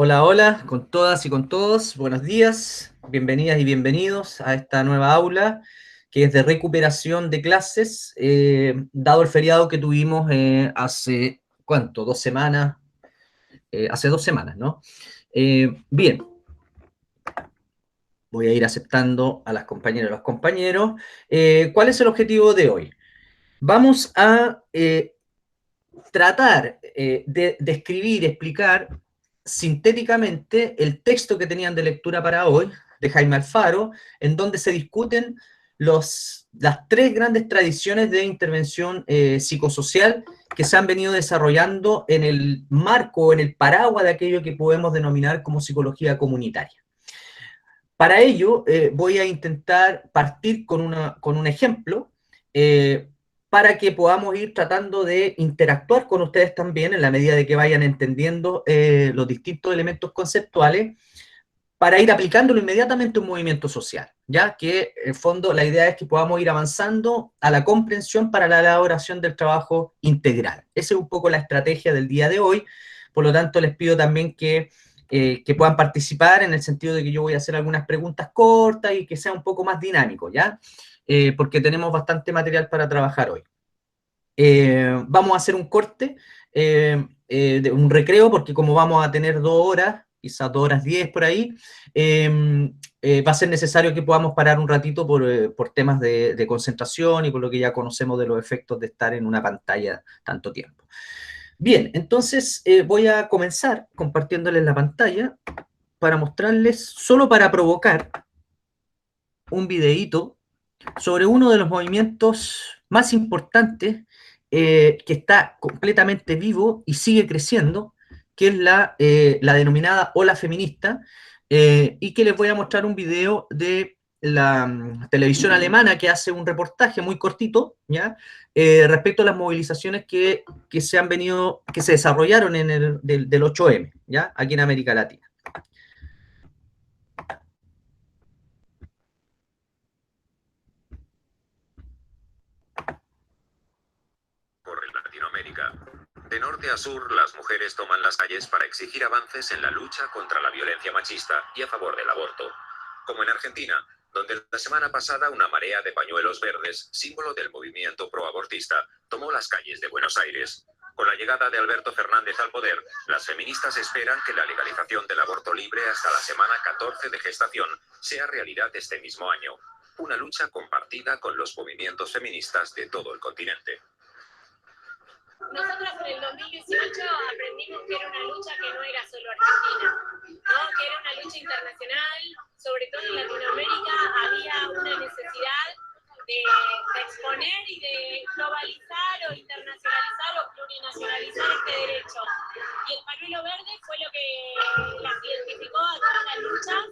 Hola, hola, con todas y con todos. Buenos días, bienvenidas y bienvenidos a esta nueva aula que es de recuperación de clases, dado el feriado que tuvimos hace, ¿cuánto? 2 semanas, hace 2 semanas, ¿no? Bien, voy a ir aceptando a las compañeras y los compañeros. ¿Cuál es el objetivo de hoy? Vamos a tratar de describir, explicar sintéticamente el texto que tenían de lectura para hoy, de Jaime Alfaro, en donde se discuten las tres grandes tradiciones de intervención psicosocial que se han venido desarrollando en el marco, en el paraguas de aquello que podemos denominar como psicología comunitaria. Para ello, voy a intentar partir con un ejemplo para que podamos ir tratando de interactuar con ustedes también en la medida de que vayan entendiendo los distintos elementos conceptuales para ir aplicándolo inmediatamente a un movimiento social, ya que en el fondo la idea es que podamos ir avanzando a la comprensión para la elaboración del trabajo integral. Esa es un poco la estrategia del día de hoy, por lo tanto les pido también que puedan participar en el sentido de que yo voy a hacer algunas preguntas cortas y que sea un poco más dinámico, ¿ya? Porque tenemos bastante material para trabajar hoy. Vamos a hacer un corte, un recreo, porque como vamos a tener 2 horas, quizás 2 horas 10 por ahí, va a ser necesario que podamos parar un ratito por temas de concentración y por lo que ya conocemos de los efectos de estar en una pantalla tanto tiempo. Bien, entonces voy a comenzar compartiéndoles la pantalla para mostrarles, solo para provocar, un videíto sobre uno de los movimientos más importantes que está completamente vivo y sigue creciendo, que es la denominada ola feminista, y que les voy a mostrar un video de la televisión alemana que hace un reportaje muy cortito, ¿ya? Respecto a las movilizaciones que se han venido, que se desarrollaron del 8M, ¿ya? Aquí en América Latina. Por Latinoamérica. De norte a sur, las mujeres toman las calles para exigir avances en la lucha contra la violencia machista y a favor del aborto. Como en Argentina, donde la semana pasada una marea de pañuelos verdes, símbolo del movimiento proabortista, tomó las calles de Buenos Aires. Con la llegada de Alberto Fernández al poder, las feministas esperan que la legalización del aborto libre hasta la semana 14 de gestación sea realidad este mismo año. Una lucha compartida con los movimientos feministas de todo el continente. Nosotros en el 2018 aprendimos que era una lucha que no era solo argentina, ¿no? Que era una lucha internacional, sobre todo en Latinoamérica había una necesidad de exponer y de globalizar o internacionalizar o plurinacionalizar este derecho. Y el pañuelo verde fue lo que las identificó a todas las luchas.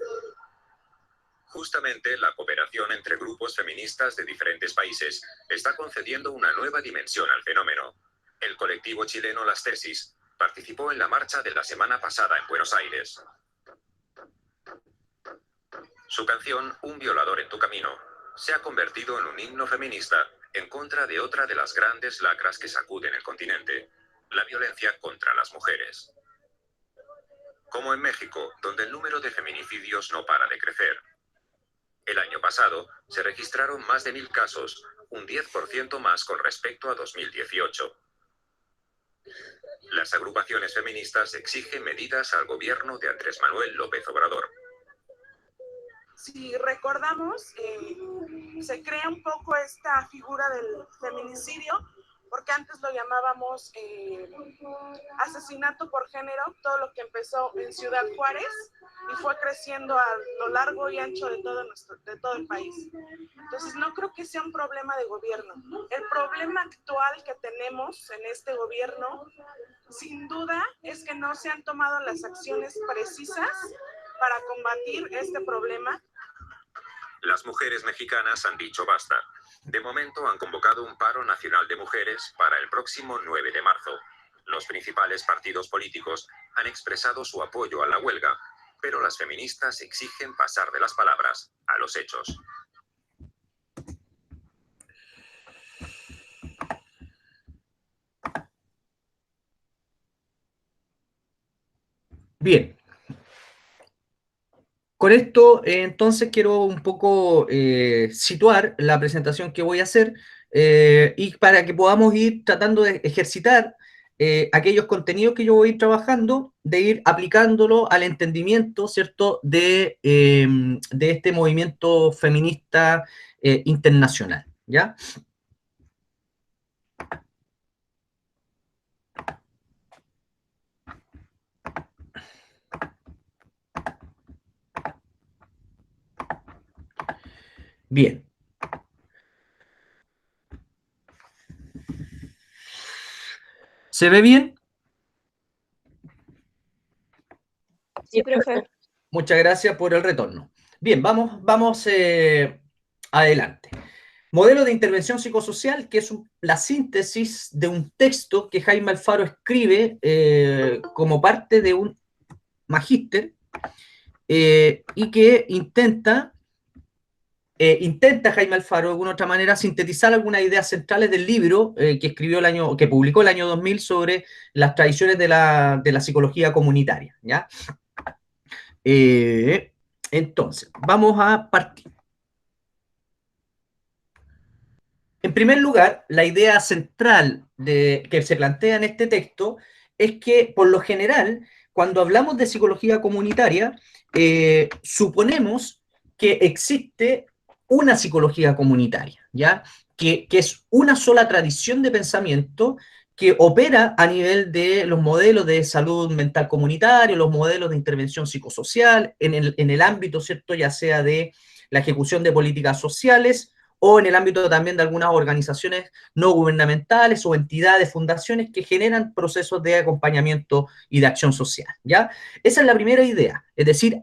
Justamente la cooperación entre grupos feministas de diferentes países está concediendo una nueva dimensión al fenómeno. El colectivo chileno Las Tesis participó en la marcha de la semana pasada en Buenos Aires. Su canción, Un violador en tu camino, se ha convertido en un himno feminista en contra de otra de las grandes lacras que sacuden el continente, la violencia contra las mujeres. Como en México, donde el número de feminicidios no para de crecer. El año pasado se registraron más de 1000 casos, un 10% más con respecto a 2018. Las agrupaciones feministas exigen medidas al gobierno de Andrés Manuel López Obrador. Si recordamos, se crea un poco esta figura del feminicidio, porque antes lo llamábamos asesinato por género, todo lo que empezó en Ciudad Juárez y fue creciendo a lo largo y ancho de todo el país. Entonces no creo que sea un problema de gobierno. El problema actual que tenemos en este gobierno, sin duda, es que no se han tomado las acciones precisas para combatir este problema. Las mujeres mexicanas han dicho basta. De momento han convocado un paro nacional de mujeres para el próximo 9 de marzo. Los principales partidos políticos han expresado su apoyo a la huelga, pero las feministas exigen pasar de las palabras a los hechos. Bien, Con esto, entonces, quiero un poco situar la presentación que voy a hacer y para que podamos ir tratando de ejercitar aquellos contenidos que yo voy a ir trabajando, de ir aplicándolo al entendimiento, ¿cierto?, de este movimiento feminista internacional, ¿ya? Bien. ¿Se ve bien? Sí, profe. Muchas gracias por el retorno. Bien, vamos adelante. Modelo de intervención psicosocial, que es la síntesis de un texto que Jaime Alfaro escribe como parte de un magíster y que intenta Jaime Alfaro de alguna otra manera sintetizar algunas ideas centrales del libro que publicó el año 2000 sobre las tradiciones de la psicología comunitaria, ¿ya? Entonces, vamos a partir. En primer lugar, la idea central que se plantea en este texto es que, por lo general, cuando hablamos de psicología comunitaria, suponemos que existe una psicología comunitaria, ¿ya? Que es una sola tradición de pensamiento que opera a nivel de los modelos de salud mental comunitario, los modelos de intervención psicosocial, en el ámbito, ¿cierto?, ya sea de la ejecución de políticas sociales, o en el ámbito también de algunas organizaciones no gubernamentales o entidades, fundaciones que generan procesos de acompañamiento y de acción social, ¿ya? Esa es la primera idea, es decir,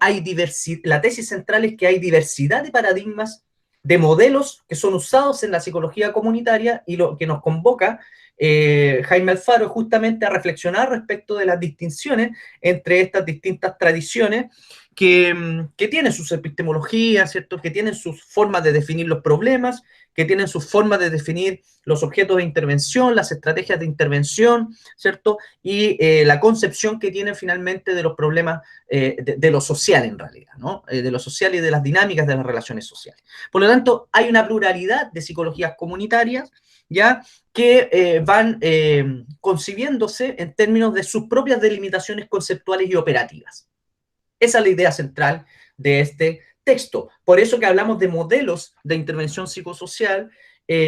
la tesis central es que hay diversidad de paradigmas, de modelos que son usados en la psicología comunitaria y lo que nos convoca Jaime Alfaro justamente a reflexionar respecto de las distinciones entre estas distintas tradiciones que tienen sus epistemologías, ¿cierto?, que tienen sus formas de definir los problemas, que tienen sus formas de definir los objetos de intervención, las estrategias de intervención, ¿cierto?, y la concepción que tienen finalmente de los problemas de lo social en realidad, ¿no? De lo social y de las dinámicas de las relaciones sociales. Por lo tanto, hay una pluralidad de psicologías comunitarias, ¿ya?, que van concibiéndose en términos de sus propias delimitaciones conceptuales y operativas. Esa es la idea central de este texto. Por eso que hablamos de modelos de intervención psicosocial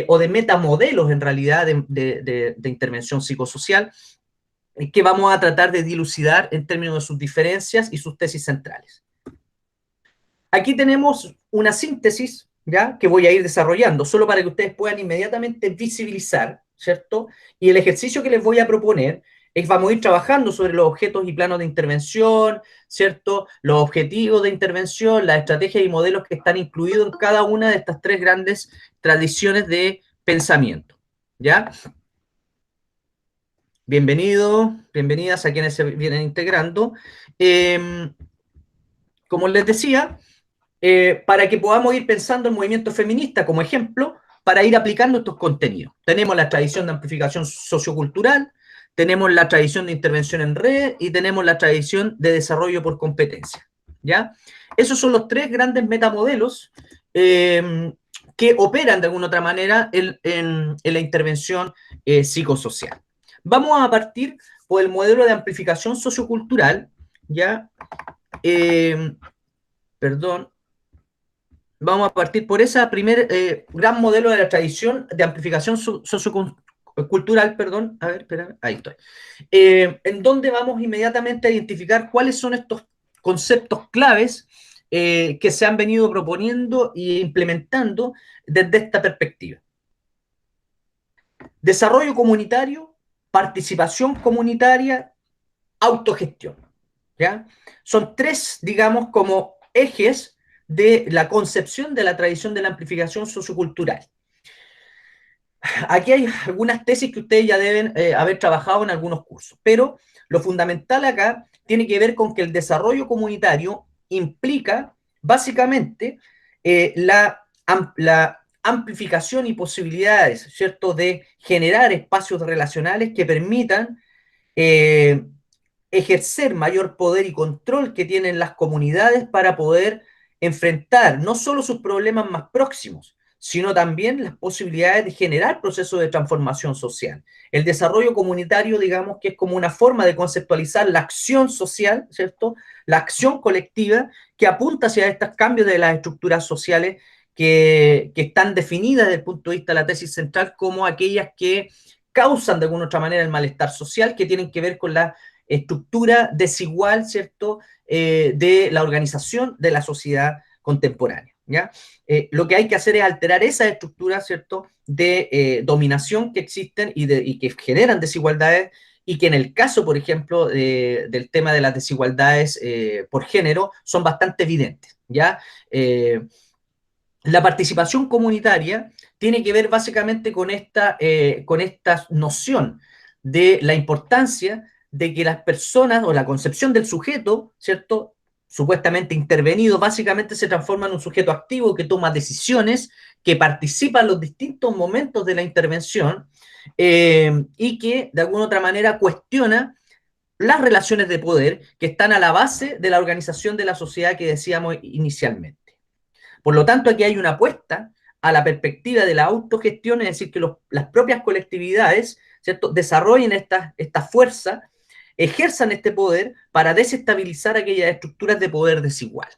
o de metamodelos en realidad de intervención psicosocial que vamos a tratar de dilucidar en términos de sus diferencias y sus tesis centrales. Aquí tenemos una síntesis, ¿ya?, que voy a ir desarrollando, solo para que ustedes puedan inmediatamente visibilizar, ¿cierto? Y el ejercicio que les voy a proponer es, vamos a ir trabajando sobre los objetos y planos de intervención, ¿cierto? Los objetivos de intervención, las estrategias y modelos que están incluidos en cada una de estas tres grandes tradiciones de pensamiento, ¿ya? Bienvenidos, bienvenidas a quienes se vienen integrando. Como les decía, para que podamos ir pensando el movimiento feminista como ejemplo, para ir aplicando estos contenidos. Tenemos la tradición de amplificación sociocultural, tenemos la tradición de intervención en red y tenemos la tradición de desarrollo por competencia, ¿ya? Esos son los tres grandes metamodelos que operan de alguna otra manera en la intervención psicosocial. Vamos a partir por el modelo de amplificación sociocultural, ¿ya? Vamos a partir por ese primer gran modelo de la tradición de amplificación sociocultural, a ver, espera, ahí estoy, en donde vamos inmediatamente a identificar cuáles son estos conceptos claves que se han venido proponiendo e implementando desde esta perspectiva. Desarrollo comunitario, participación comunitaria, autogestión, ¿ya? Son tres, digamos, como ejes de la concepción de la tradición de la amplificación sociocultural. Aquí hay algunas tesis que ustedes ya deben haber trabajado en algunos cursos, pero lo fundamental acá tiene que ver con que el desarrollo comunitario implica básicamente la amplificación y posibilidades, ¿cierto?, de generar espacios relacionales que permitan ejercer mayor poder y control que tienen las comunidades para poder enfrentar no solo sus problemas más próximos, sino también las posibilidades de generar procesos de transformación social. El desarrollo comunitario, digamos, que es como una forma de conceptualizar la acción social, ¿cierto? La acción colectiva que apunta hacia estos cambios de las estructuras sociales que están definidas desde el punto de vista de la tesis central como aquellas que causan de alguna otra manera el malestar social, que tienen que ver con la estructura desigual, ¿cierto?, de la organización de la sociedad contemporánea, ¿ya? Lo que hay que hacer es alterar esas estructuras, ¿cierto?, de dominación que existen y que generan desigualdades, y que en el caso, por ejemplo, del tema de las desigualdades por género, son bastante evidentes, ¿ya? La participación comunitaria tiene que ver básicamente con esta noción de la importancia de que las personas, o la concepción del sujeto, ¿cierto?, supuestamente intervenido, básicamente se transforma en un sujeto activo que toma decisiones, que participa en los distintos momentos de la intervención y que de alguna otra manera cuestiona las relaciones de poder que están a la base de la organización de la sociedad que decíamos inicialmente. Por lo tanto, aquí hay una apuesta a la perspectiva de la autogestión, es decir, que las propias colectividades, ¿cierto?, desarrollen esta fuerza, ejerzan este poder para desestabilizar aquellas estructuras de poder desigual.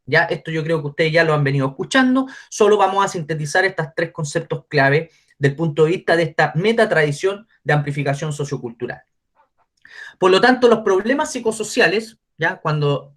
Ya, esto yo creo que ustedes ya lo han venido escuchando, solo vamos a sintetizar estos tres conceptos clave del punto de vista de esta metatradición de amplificación sociocultural. Por lo tanto, los problemas psicosociales, ya, cuando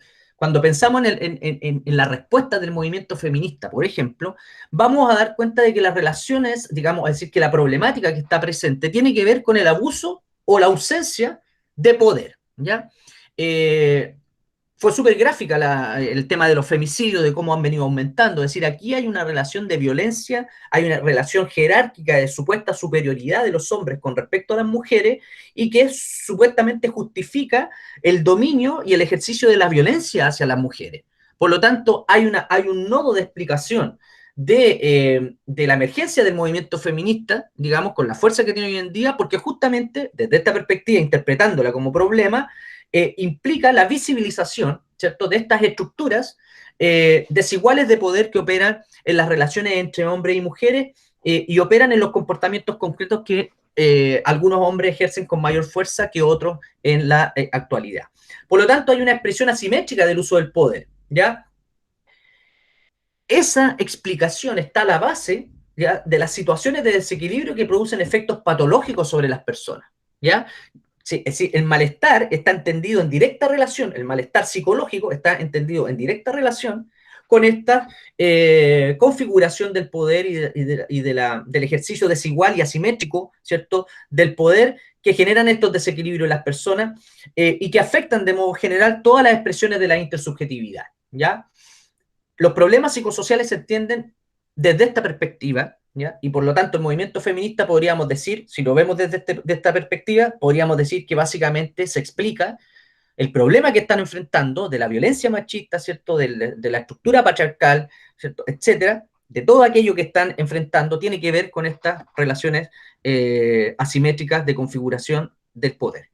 pensamos en la respuesta del movimiento feminista, por ejemplo, vamos a dar cuenta de que las relaciones, digamos, es decir, que la problemática que está presente tiene que ver con el abuso o la ausencia de poder, ¿ya? Fue súper gráfica el tema de los femicidios, de cómo han venido aumentando. Es decir, aquí hay una relación de violencia, hay una relación jerárquica de supuesta superioridad de los hombres con respecto a las mujeres y que supuestamente justifica el dominio y el ejercicio de la violencia hacia las mujeres. Por lo tanto, hay un nodo de explicación de la emergencia del movimiento feminista, digamos, con la fuerza que tiene hoy en día, porque justamente desde esta perspectiva, interpretándola como problema, implica la visibilización, ¿cierto?, de estas estructuras desiguales de poder que operan en las relaciones entre hombres y mujeres y operan en los comportamientos concretos que algunos hombres ejercen con mayor fuerza que otros en la actualidad. Por lo tanto, hay una expresión asimétrica del uso del poder, ¿ya? Esa explicación está a la base, ¿ya?, de las situaciones de desequilibrio que producen efectos patológicos sobre las personas, ¿ya? Sí, es decir, el malestar está entendido en directa relación, el malestar psicológico está entendido en directa relación con esta configuración del poder del ejercicio desigual y asimétrico, ¿cierto?, del poder que generan estos desequilibrios en las personas y que afectan de modo general todas las expresiones de la intersubjetividad, ¿ya? Los problemas psicosociales se entienden desde esta perspectiva, ¿ya? Y por lo tanto el movimiento feminista, podríamos decir, si lo vemos desde esta perspectiva, podríamos decir que básicamente se explica el problema que están enfrentando de la violencia machista, ¿cierto?, de la estructura patriarcal, ¿cierto?, etcétera, de todo aquello que están enfrentando, tiene que ver con estas relaciones asimétricas de configuración del poder.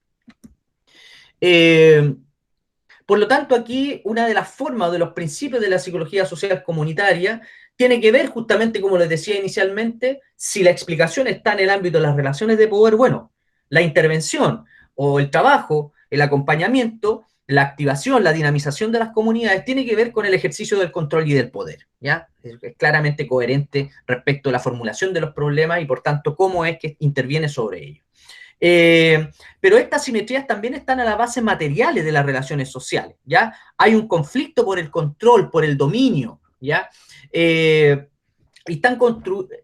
Por lo tanto, aquí una de las formas, de los principios de la psicología social comunitaria, tiene que ver justamente, como les decía inicialmente, si la explicación está en el ámbito de las relaciones de poder, bueno, la intervención o el trabajo, el acompañamiento, la activación, la dinamización de las comunidades tiene que ver con el ejercicio del control y del poder, ¿ya? Es claramente coherente respecto a la formulación de los problemas y, por tanto, cómo es que interviene sobre ellos. Pero estas simetrías también están a la base materiales de las relaciones sociales, ¿ya? Hay un conflicto por el control, por el dominio, ¿ya?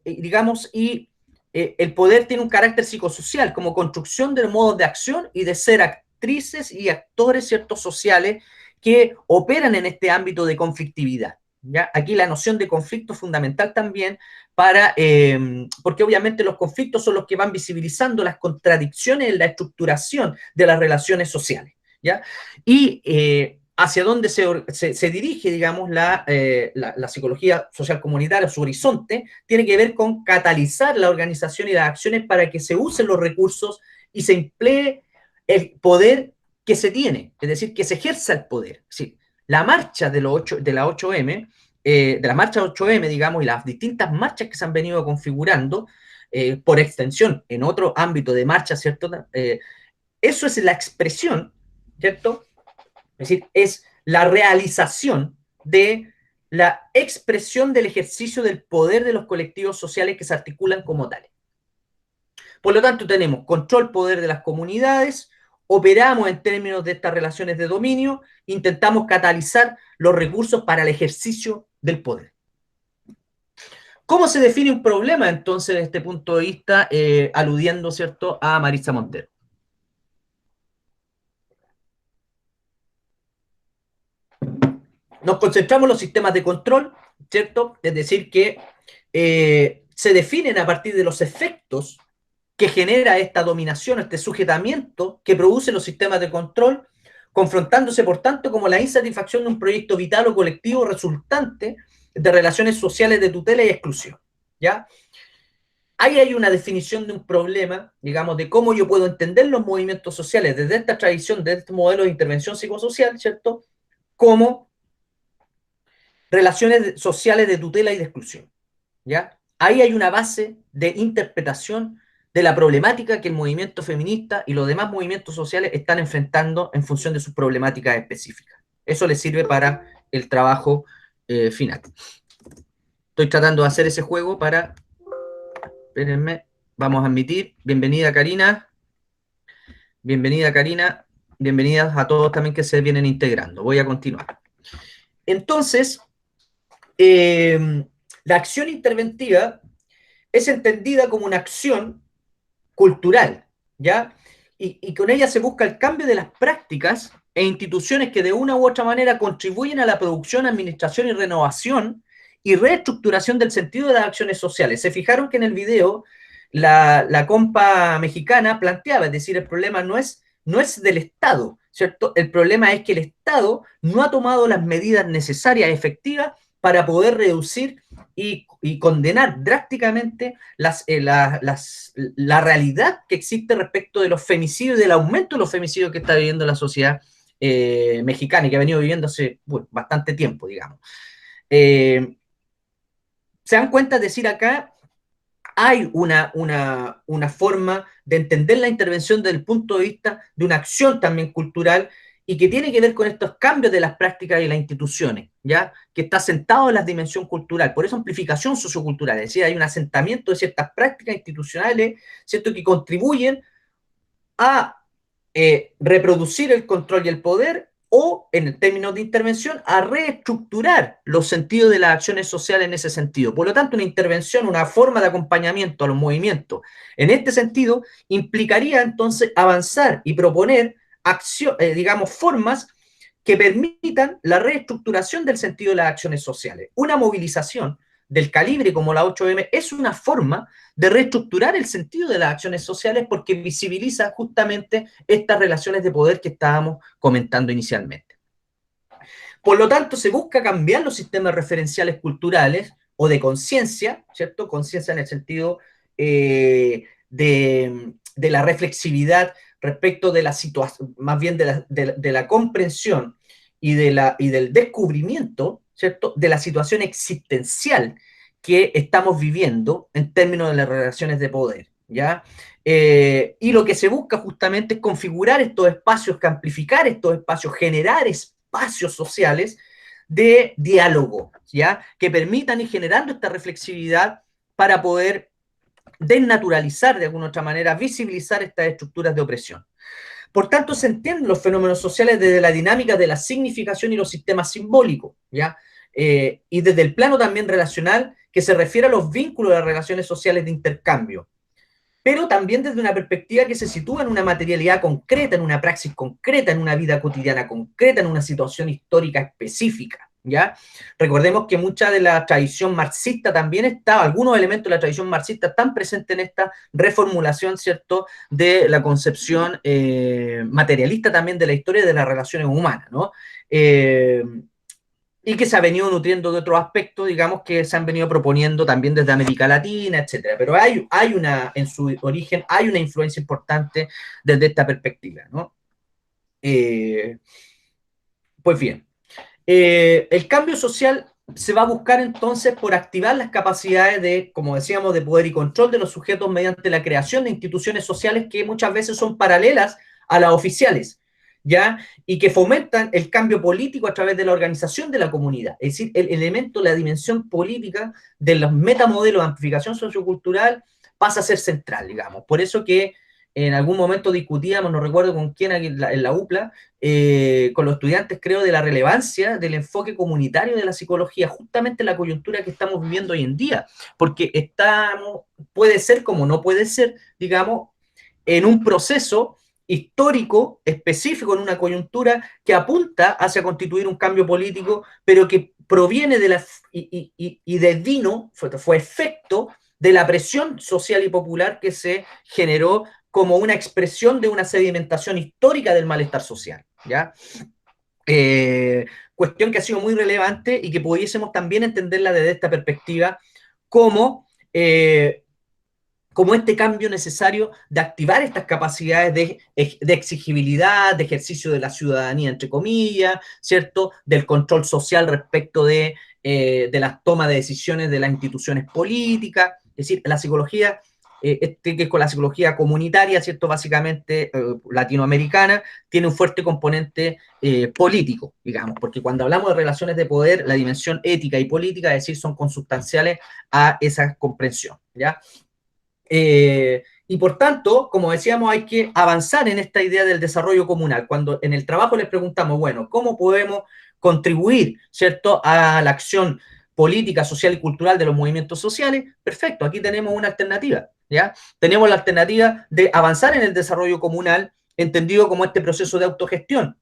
Digamos, el poder tiene un carácter psicosocial como construcción de modos de acción y de ser actrices y actores, ciertos, sociales que operan en este ámbito de conflictividad, ¿ya? Aquí la noción de conflicto es fundamental también porque obviamente los conflictos son los que van visibilizando las contradicciones en la estructuración de las relaciones sociales, ¿ya? Y hacia dónde se dirige, digamos, la psicología social comunitaria, su horizonte, tiene que ver con catalizar la organización y las acciones para que se usen los recursos y se emplee el poder que se tiene, es decir, que se ejerza el poder. Sí, la marcha de la 8M, de la marcha 8M, digamos, y las distintas marchas que se han venido configurando, por extensión, en otro ámbito de marcha, ¿cierto? Eso es la expresión, ¿cierto? Es decir, es la realización de la expresión del ejercicio del poder de los colectivos sociales que se articulan como tales. Por lo tanto, tenemos control, poder de las comunidades, operamos en términos de estas relaciones de dominio, intentamos catalizar los recursos para el ejercicio del poder. ¿Cómo se define un problema, entonces, desde este punto de vista, aludiendo, ¿cierto?, a Maritza Montero? Nos concentramos en los sistemas de control, ¿cierto? Es decir, que se definen a partir de los efectos que genera esta dominación, este sujetamiento que producen los sistemas de control, confrontándose, por tanto, como la insatisfacción de un proyecto vital o colectivo resultante de relaciones sociales de tutela y exclusión, ¿ya? Ahí hay una definición de un problema, digamos, de cómo yo puedo entender los movimientos sociales desde esta tradición, de este modelo de intervención psicosocial, ¿cierto?, como relaciones sociales de tutela y de exclusión, ¿ya? Ahí hay una base de interpretación de la problemática que el movimiento feminista y los demás movimientos sociales están enfrentando en función de sus problemáticas específicas. Eso les sirve para el trabajo final. Estoy tratando de hacer ese juego para... Espérenme, vamos a admitir. Bienvenida, Karina. Bienvenida, Karina. Bienvenidas a todos también que se vienen integrando. Voy a continuar. Entonces, la acción interventiva es entendida como una acción cultural, ¿ya? Y con ella se busca el cambio de las prácticas e instituciones que de una u otra manera contribuyen a la producción, administración y renovación y reestructuración del sentido de las acciones sociales. Se fijaron que en el video la compa mexicana planteaba, es decir, el problema no es del Estado, ¿cierto? El problema es que el Estado no ha tomado las medidas necesarias, efectivas, para poder reducir y condenar drásticamente la realidad que existe respecto de los femicidios y del aumento de los femicidios que está viviendo la sociedad mexicana y que ha venido viviendo hace bastante tiempo, digamos. Se dan cuenta, es decir, acá hay una forma de entender la intervención desde el punto de vista de una acción también cultural y que tiene que ver con estos cambios de las prácticas y las instituciones, ¿ya? Que está asentado en la dimensión cultural, por eso amplificación sociocultural, es decir, hay un asentamiento de ciertas prácticas institucionales, ¿cierto?, que contribuyen a reproducir el control y el poder o, en términos de intervención, a reestructurar los sentidos de las acciones sociales en ese sentido. Por lo tanto, una intervención, una forma de acompañamiento a los movimientos, en este sentido, implicaría entonces avanzar y proponer digamos, formas que permitan la reestructuración del sentido de las acciones sociales. Una movilización del calibre como la 8M es una forma de reestructurar el sentido de las acciones sociales porque visibiliza justamente estas relaciones de poder que estábamos comentando inicialmente. Por lo tanto, se busca cambiar los sistemas referenciales culturales o de conciencia, ¿cierto? Conciencia en el sentido de la reflexividad respecto de la situación, más bien de la comprensión y del descubrimiento, ¿cierto?, de la situación existencial que estamos viviendo en términos de las relaciones de poder, ¿ya? Y lo que se busca justamente es configurar estos espacios, amplificar estos espacios, generar espacios sociales de diálogo, ¿ya?, que permitan ir generando esta reflexividad para poder desnaturalizar de alguna otra manera, visibilizar estas estructuras de opresión. Por tanto, se entienden los fenómenos sociales desde la dinámica de la significación y los sistemas simbólicos, ¿ya? Y desde el plano también relacional, que se refiere a los vínculos de las relaciones sociales de intercambio, pero también desde una perspectiva que se sitúa en una materialidad concreta, en una praxis concreta, en una vida cotidiana concreta, en una situación histórica específica, ¿ya? Recordemos que mucha de la tradición marxista también está, algunos elementos de la tradición marxista están presentes en esta reformulación, ¿cierto?, de la concepción materialista también de la historia de las relaciones humanas, ¿no? Y que se ha venido nutriendo de otros aspectos, digamos, que se han venido proponiendo también desde América Latina, etcétera. Pero en su origen, hay una influencia importante desde esta perspectiva, ¿no? Pues bien, el cambio social se va a buscar entonces por activar las capacidades de, como decíamos, de poder y control de los sujetos mediante la creación de instituciones sociales que muchas veces son paralelas a las oficiales, ¿ya? Y que fomentan el cambio político a través de la organización de la comunidad. Es decir, el elemento, la dimensión política de los metamodelos de amplificación sociocultural pasa a ser central, digamos. Por eso que en algún momento discutíamos, no recuerdo con quién aquí en la UPLA, con los estudiantes, creo, de la relevancia del enfoque comunitario de la psicología, justamente en la coyuntura que estamos viviendo hoy en día, porque estamos, puede ser como no puede ser, digamos, en un proceso histórico específico, en una coyuntura que apunta hacia constituir un cambio político, pero que proviene de la, y devino, fue efecto de la presión social y popular que se generó como una expresión de una sedimentación histórica del malestar social, ¿ya? Cuestión que ha sido muy relevante y que pudiésemos también entenderla desde esta perspectiva como, como este cambio necesario de activar estas capacidades de exigibilidad, de ejercicio de la ciudadanía, entre comillas, ¿cierto? Del control social respecto de la toma de decisiones de las instituciones políticas. Es decir, la psicología, que es con la psicología comunitaria, ¿cierto? Básicamente latinoamericana, tiene un fuerte componente político, digamos, porque cuando hablamos de relaciones de poder, la dimensión ética y política, es decir, son consustanciales a esa comprensión, ¿ya? Y por tanto, como decíamos, hay que avanzar en esta idea del desarrollo comunal. Cuando en el trabajo les preguntamos, bueno, ¿cómo podemos contribuir, ¿cierto?, a la acción política, social y cultural de los movimientos sociales? Perfecto, aquí tenemos una alternativa, ¿ya? Tenemos la alternativa de avanzar en el desarrollo comunal, entendido como este proceso de autogestión.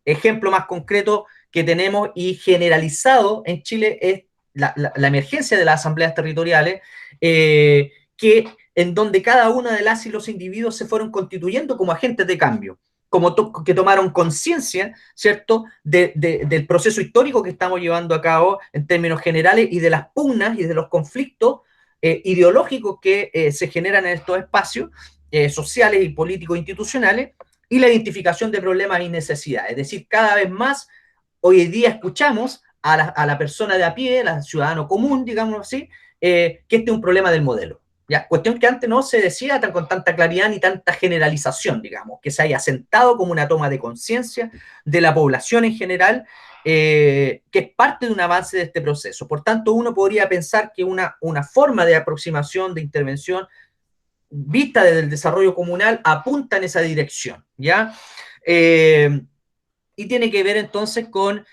Ejemplo más concreto que tenemos y generalizado en Chile es la emergencia de las asambleas territoriales, que en donde cada una de las y los individuos se fueron constituyendo como agentes de cambio, como que tomaron conciencia, ¿cierto?, del proceso histórico que estamos llevando a cabo en términos generales y de las pugnas y de los conflictos ideológicos que se generan en estos espacios sociales y políticos institucionales, y la identificación de problemas y necesidades. Es decir, cada vez más hoy en día escuchamos a la persona de a pie, al ciudadano común, digamos así, que este es un problema del modelo. ¿Ya? Cuestión que antes no se decía con tanta claridad ni tanta generalización, digamos, que se haya asentado como una toma de conciencia de la población en general, que es parte de un avance de este proceso. Por tanto, uno podría pensar que una forma de aproximación, de intervención, vista desde el desarrollo comunal, apunta en esa dirección, ¿ya? Y tiene que ver entonces con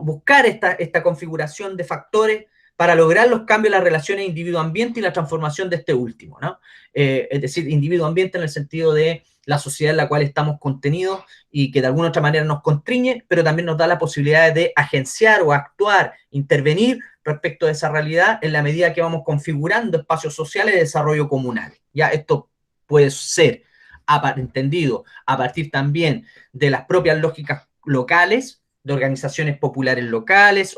buscar esta configuración de factores para lograr los cambios en las relaciones individuo-ambiente y la transformación de este último, ¿no? Es decir, individuo-ambiente en el sentido de la sociedad en la cual estamos contenidos y que de alguna otra manera nos constriñe, pero también nos da la posibilidad de agenciar o actuar, intervenir respecto de esa realidad en la medida que vamos configurando espacios sociales de desarrollo comunal. Ya esto puede ser entendido a partir también de las propias lógicas locales, de organizaciones populares locales,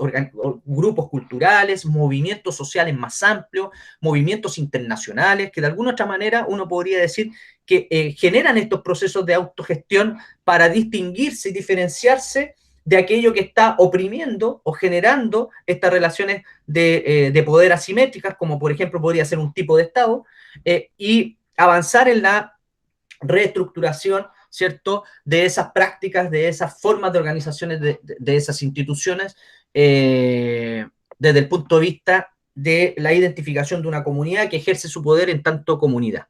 grupos culturales, movimientos sociales más amplios, movimientos internacionales, que de alguna otra manera uno podría decir que generan estos procesos de autogestión para distinguirse y diferenciarse de aquello que está oprimiendo o generando estas relaciones de poder asimétricas, como por ejemplo podría ser un tipo de Estado, y avanzar en la reestructuración, ¿cierto?, de esas prácticas, de esas formas de organizaciones de esas instituciones, desde el punto de vista de la identificación de una comunidad que ejerce su poder en tanto comunidad.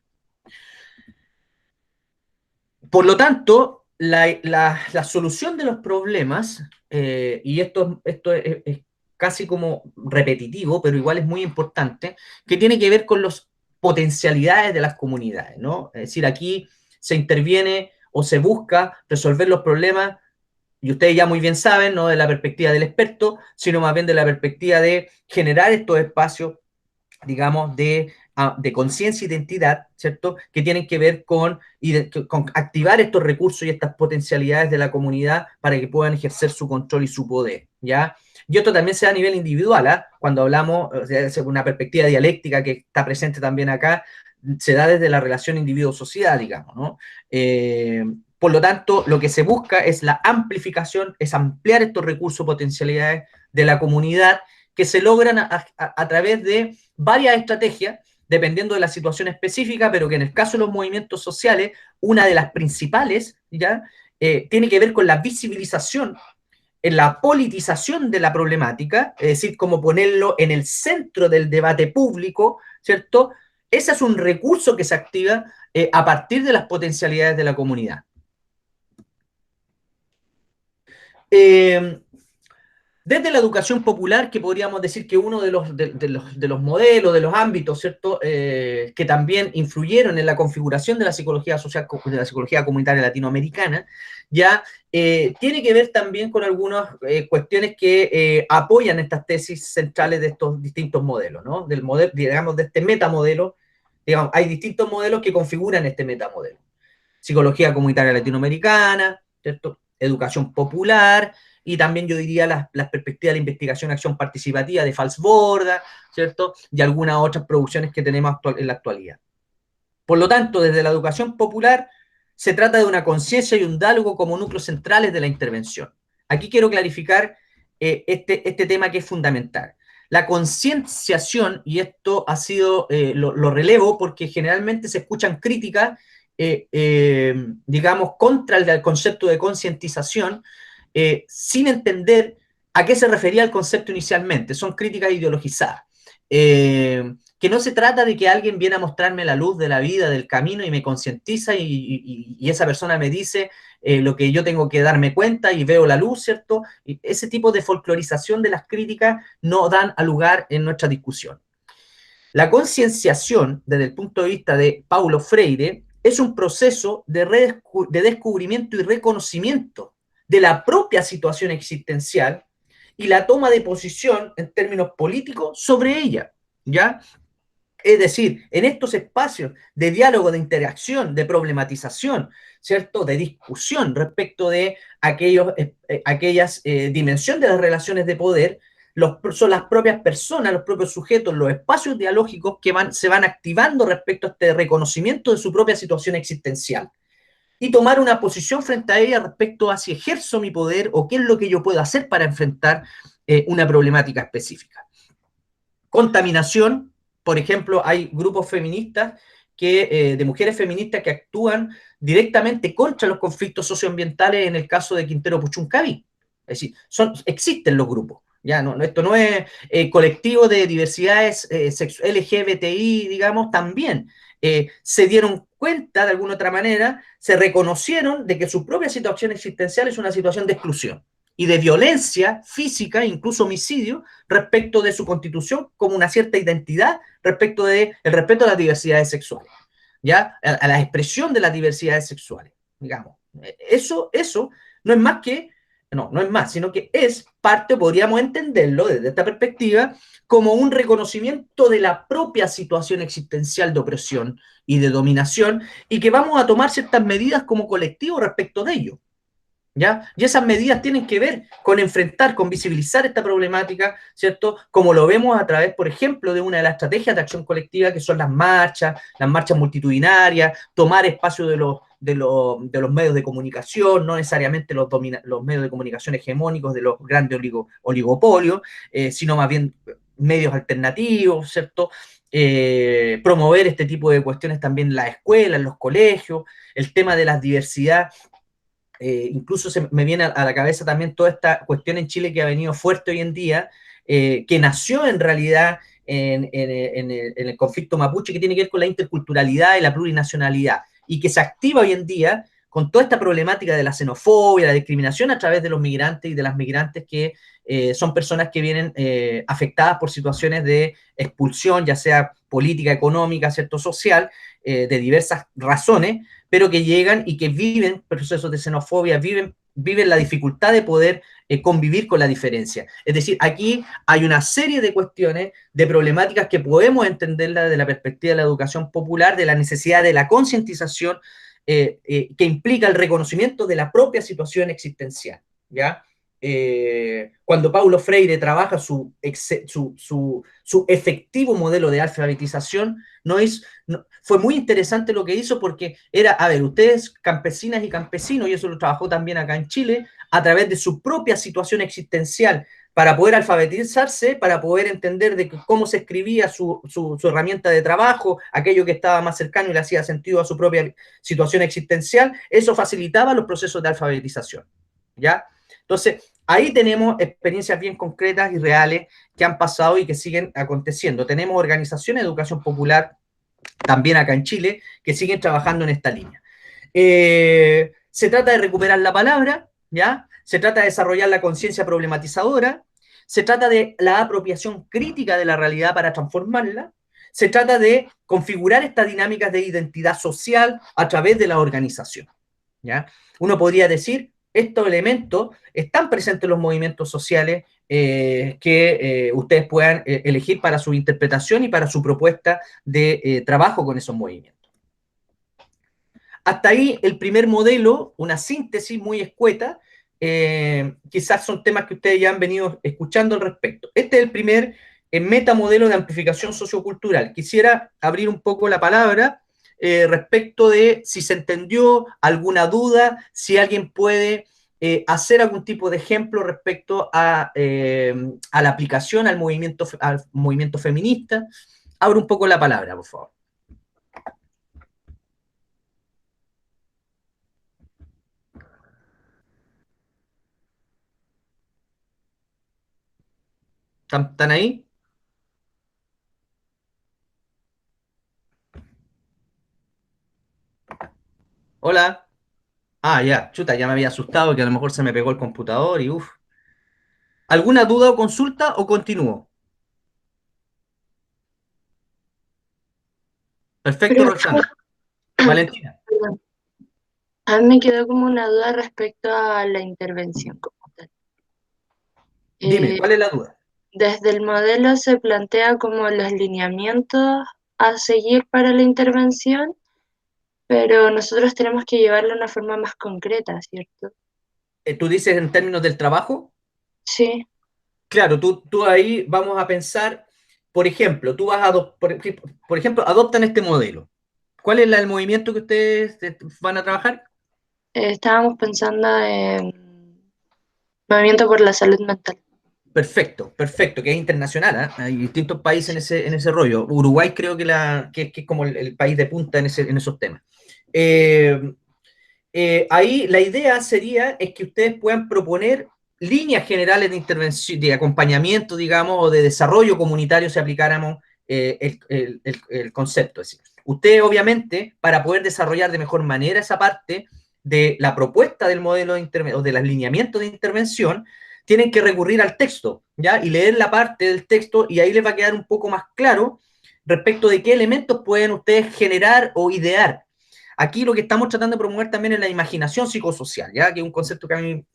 Por lo tanto, la solución de los problemas, y esto es casi como repetitivo, pero igual es muy importante, que tiene que ver con las potencialidades de las comunidades, ¿no? Es decir, aquí se interviene o se busca resolver los problemas, y ustedes ya muy bien saben, no de la perspectiva del experto, sino más bien de la perspectiva de generar estos espacios, digamos, de conciencia e identidad, ¿cierto?, que tienen que ver con activar estos recursos y estas potencialidades de la comunidad para que puedan ejercer su control y su poder, ¿ya? Y esto también se da a nivel individual, ¿eh? Cuando hablamos de una perspectiva dialéctica que está presente también acá, se da desde la relación individuo-sociedad, digamos, ¿no? Por lo tanto, lo que se busca es la amplificación, es ampliar estos recursos, potencialidades de la comunidad que se logran a través de varias estrategias, dependiendo de la situación específica, pero que en el caso de los movimientos sociales, una de las principales ya tiene que ver con la visibilización, en la politización de la problemática, es decir, como ponerlo en el centro del debate público, ¿cierto? Ese es un recurso que se activa a partir de las potencialidades de la comunidad. Desde la educación popular, que podríamos decir que uno de los modelos, de los ámbitos, ¿cierto?, que también influyeron en la configuración de la psicología social, de la psicología comunitaria latinoamericana, ya tiene que ver también con algunas cuestiones que apoyan estas tesis centrales de estos distintos modelos, ¿no? Del modelo, digamos, de este metamodelo. Digamos, hay distintos modelos que configuran este metamodelo. Psicología comunitaria latinoamericana, ¿cierto?, educación popular, y también yo diría las perspectivas de la investigación, acción participativa de Falsborda, ¿cierto? Y algunas otras producciones que tenemos en la actualidad. Por lo tanto, desde la educación popular se trata de una conciencia y un diálogo como núcleos centrales de la intervención. Aquí quiero clarificar este tema que es fundamental. La concienciación, y esto ha sido, lo relevo porque generalmente se escuchan críticas, digamos, contra el concepto de concientización, sin entender a qué se refería el concepto inicialmente. Son críticas ideologizadas. Que no se trata de que alguien viene a mostrarme la luz de la vida, del camino, y me concientiza y esa persona me dice lo que yo tengo que darme cuenta y veo la luz, ¿cierto? Y ese tipo de folclorización de las críticas no dan a lugar en nuestra discusión. La concienciación, desde el punto de vista de Paulo Freire, es un proceso de descubrimiento y reconocimiento de la propia situación existencial y la toma de posición en términos políticos sobre ella, ¿ya? Es decir, en estos espacios de diálogo, de interacción, de problematización, ¿cierto?, de discusión respecto de aquellas dimensiones de las relaciones de poder, son las propias personas, los propios sujetos, los espacios dialógicos que se van activando respecto a este reconocimiento de su propia situación existencial y tomar una posición frente a ella respecto a si ejerzo mi poder o qué es lo que yo puedo hacer para enfrentar una problemática específica. Contaminación, por ejemplo, hay grupos feministas de mujeres feministas que actúan directamente contra los conflictos socioambientales en el caso de Quintero Puchuncaví. Es decir, existen los grupos. Ya, esto no es colectivo de diversidades LGBTI, digamos, también se dieron cuenta de alguna otra manera, se reconocieron de que su propia situación existencial es una situación de exclusión y de violencia física, incluso homicidio, respecto de su constitución como una cierta identidad respecto del respeto a las diversidades sexuales, ¿ya? A la expresión de las diversidades sexuales, digamos. Eso no es más que, no es más, sino que es parte, podríamos entenderlo desde esta perspectiva, como un reconocimiento de la propia situación existencial de opresión y de dominación, y que vamos a tomar ciertas medidas como colectivo respecto de ello, ¿ya? Y esas medidas tienen que ver con enfrentar, con visibilizar esta problemática, ¿cierto? Como lo vemos a través, por ejemplo, de una de las estrategias de acción colectiva, que son las marchas multitudinarias, tomar espacio de los medios de comunicación, no necesariamente los medios de comunicación hegemónicos de los grandes oligopolios, sino más bien medios alternativos, ¿cierto? Promover este tipo de cuestiones también en las escuelas, en los colegios, el tema de la diversidad. Incluso me viene a la cabeza también toda esta cuestión en Chile que ha venido fuerte hoy en día, que nació en realidad en el conflicto mapuche, que tiene que ver con la interculturalidad y la plurinacionalidad, y que se activa hoy en día con toda esta problemática de la xenofobia, la discriminación a través de los migrantes y de las migrantes que son personas que vienen afectadas por situaciones de expulsión, ya sea política, económica, ¿cierto?, social, de diversas razones, pero que llegan y que viven procesos de xenofobia, viven la dificultad de poder convivir con la diferencia. Es decir, aquí hay una serie de cuestiones, de problemáticas que podemos entenderla desde la perspectiva de la educación popular, de la necesidad de la concientización que implica el reconocimiento de la propia situación existencial, ¿ya? cuando Paulo Freire trabaja su efectivo modelo de alfabetización, fue muy interesante lo que hizo porque era, a ver, ustedes campesinas y campesinos, y eso lo trabajó también acá en Chile, a través de su propia situación existencial, para poder alfabetizarse, para poder entender de cómo se escribía su herramienta de trabajo, aquello que estaba más cercano y le hacía sentido a su propia situación existencial, eso facilitaba los procesos de alfabetización, ¿ya? Entonces, ahí tenemos experiencias bien concretas y reales que han pasado y que siguen aconteciendo. Tenemos organizaciones de educación popular, también acá en Chile, que siguen trabajando en esta línea. Se trata de recuperar la palabra, ¿ya? Se trata de desarrollar la conciencia problematizadora, se trata de la apropiación crítica de la realidad para transformarla, se trata de configurar estas dinámicas de identidad social a través de la organización, ¿ya? Uno podría decir, estos elementos están presentes en los movimientos sociales que ustedes puedan elegir para su interpretación y para su propuesta de trabajo con esos movimientos. Hasta ahí el primer modelo, una síntesis muy escueta, quizás son temas que ustedes ya han venido escuchando al respecto. Este es el primer metamodelo de amplificación sociocultural. Quisiera abrir un poco la palabra respecto de si se entendió, alguna duda, si alguien puede hacer algún tipo de ejemplo respecto a la aplicación al movimiento feminista. Abro un poco la palabra, por favor. ¿Están ahí? Hola. Ah, ya, chuta, ya me había asustado que a lo mejor se me pegó el computador y uff. ¿Alguna duda o consulta o continúo? Perfecto, Pero, Roxana. Valentina. perdón, a mí me quedó como una duda respecto a la intervención como tal. Dime, Eh, ¿cuál es la duda? Desde el modelo se plantea como los lineamientos a seguir para la intervención, pero nosotros tenemos que llevarlo de una forma más concreta, ¿cierto? ¿Tú dices en términos del trabajo? Sí, Claro, tú ahí vamos a pensar, por ejemplo, tú vas a, por ejemplo, adoptan este modelo. ¿Cuál es el movimiento que ustedes van a trabajar? estábamos pensando en movimiento por la salud mental. Perfecto, perfecto, que es internacional, ¿eh? Hay distintos países en ese rollo. Uruguay creo que es como el país de punta en esos temas. Eh, ahí la idea sería es que ustedes puedan proponer líneas generales de intervención, de acompañamiento, digamos, o de desarrollo comunitario si aplicáramos el concepto. Es decir, ustedes obviamente, para poder desarrollar de mejor manera esa parte de la propuesta del modelo de intervención, o de los lineamientos de intervención, tienen que recurrir al texto, ¿ya? Y leer la parte del texto y ahí les va a quedar un poco más claro respecto de qué elementos pueden ustedes generar o idear. Aquí lo que estamos tratando de promover también es la imaginación psicosocial, ¿ya? Que es un concepto que a mí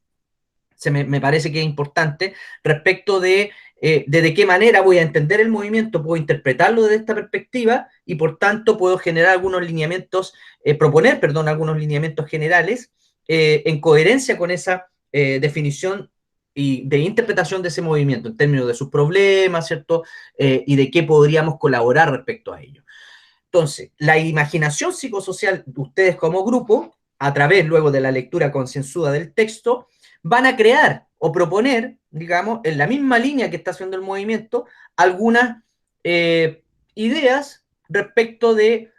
me parece que es importante respecto de qué manera voy a entender el movimiento, puedo interpretarlo desde esta perspectiva y por tanto puedo generar algunos lineamientos, proponer, perdón, algunos lineamientos generales en coherencia con esa definición y de interpretación de ese movimiento en términos de sus problemas, ¿cierto? Y de qué podríamos colaborar respecto a ello. Entonces, la imaginación psicosocial de ustedes como grupo, a través luego de la lectura concienzuda del texto, van a crear o proponer, digamos, en la misma línea que está haciendo el movimiento, algunas ideas respecto de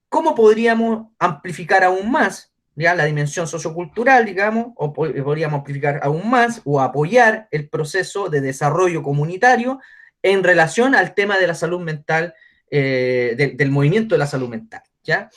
cómo podríamos amplificar aún más, ¿ya? La dimensión sociocultural, digamos, o podríamos amplificar aún más o apoyar el proceso de desarrollo comunitario en relación al tema de la salud mental, del movimiento de la salud mental, ¿ya?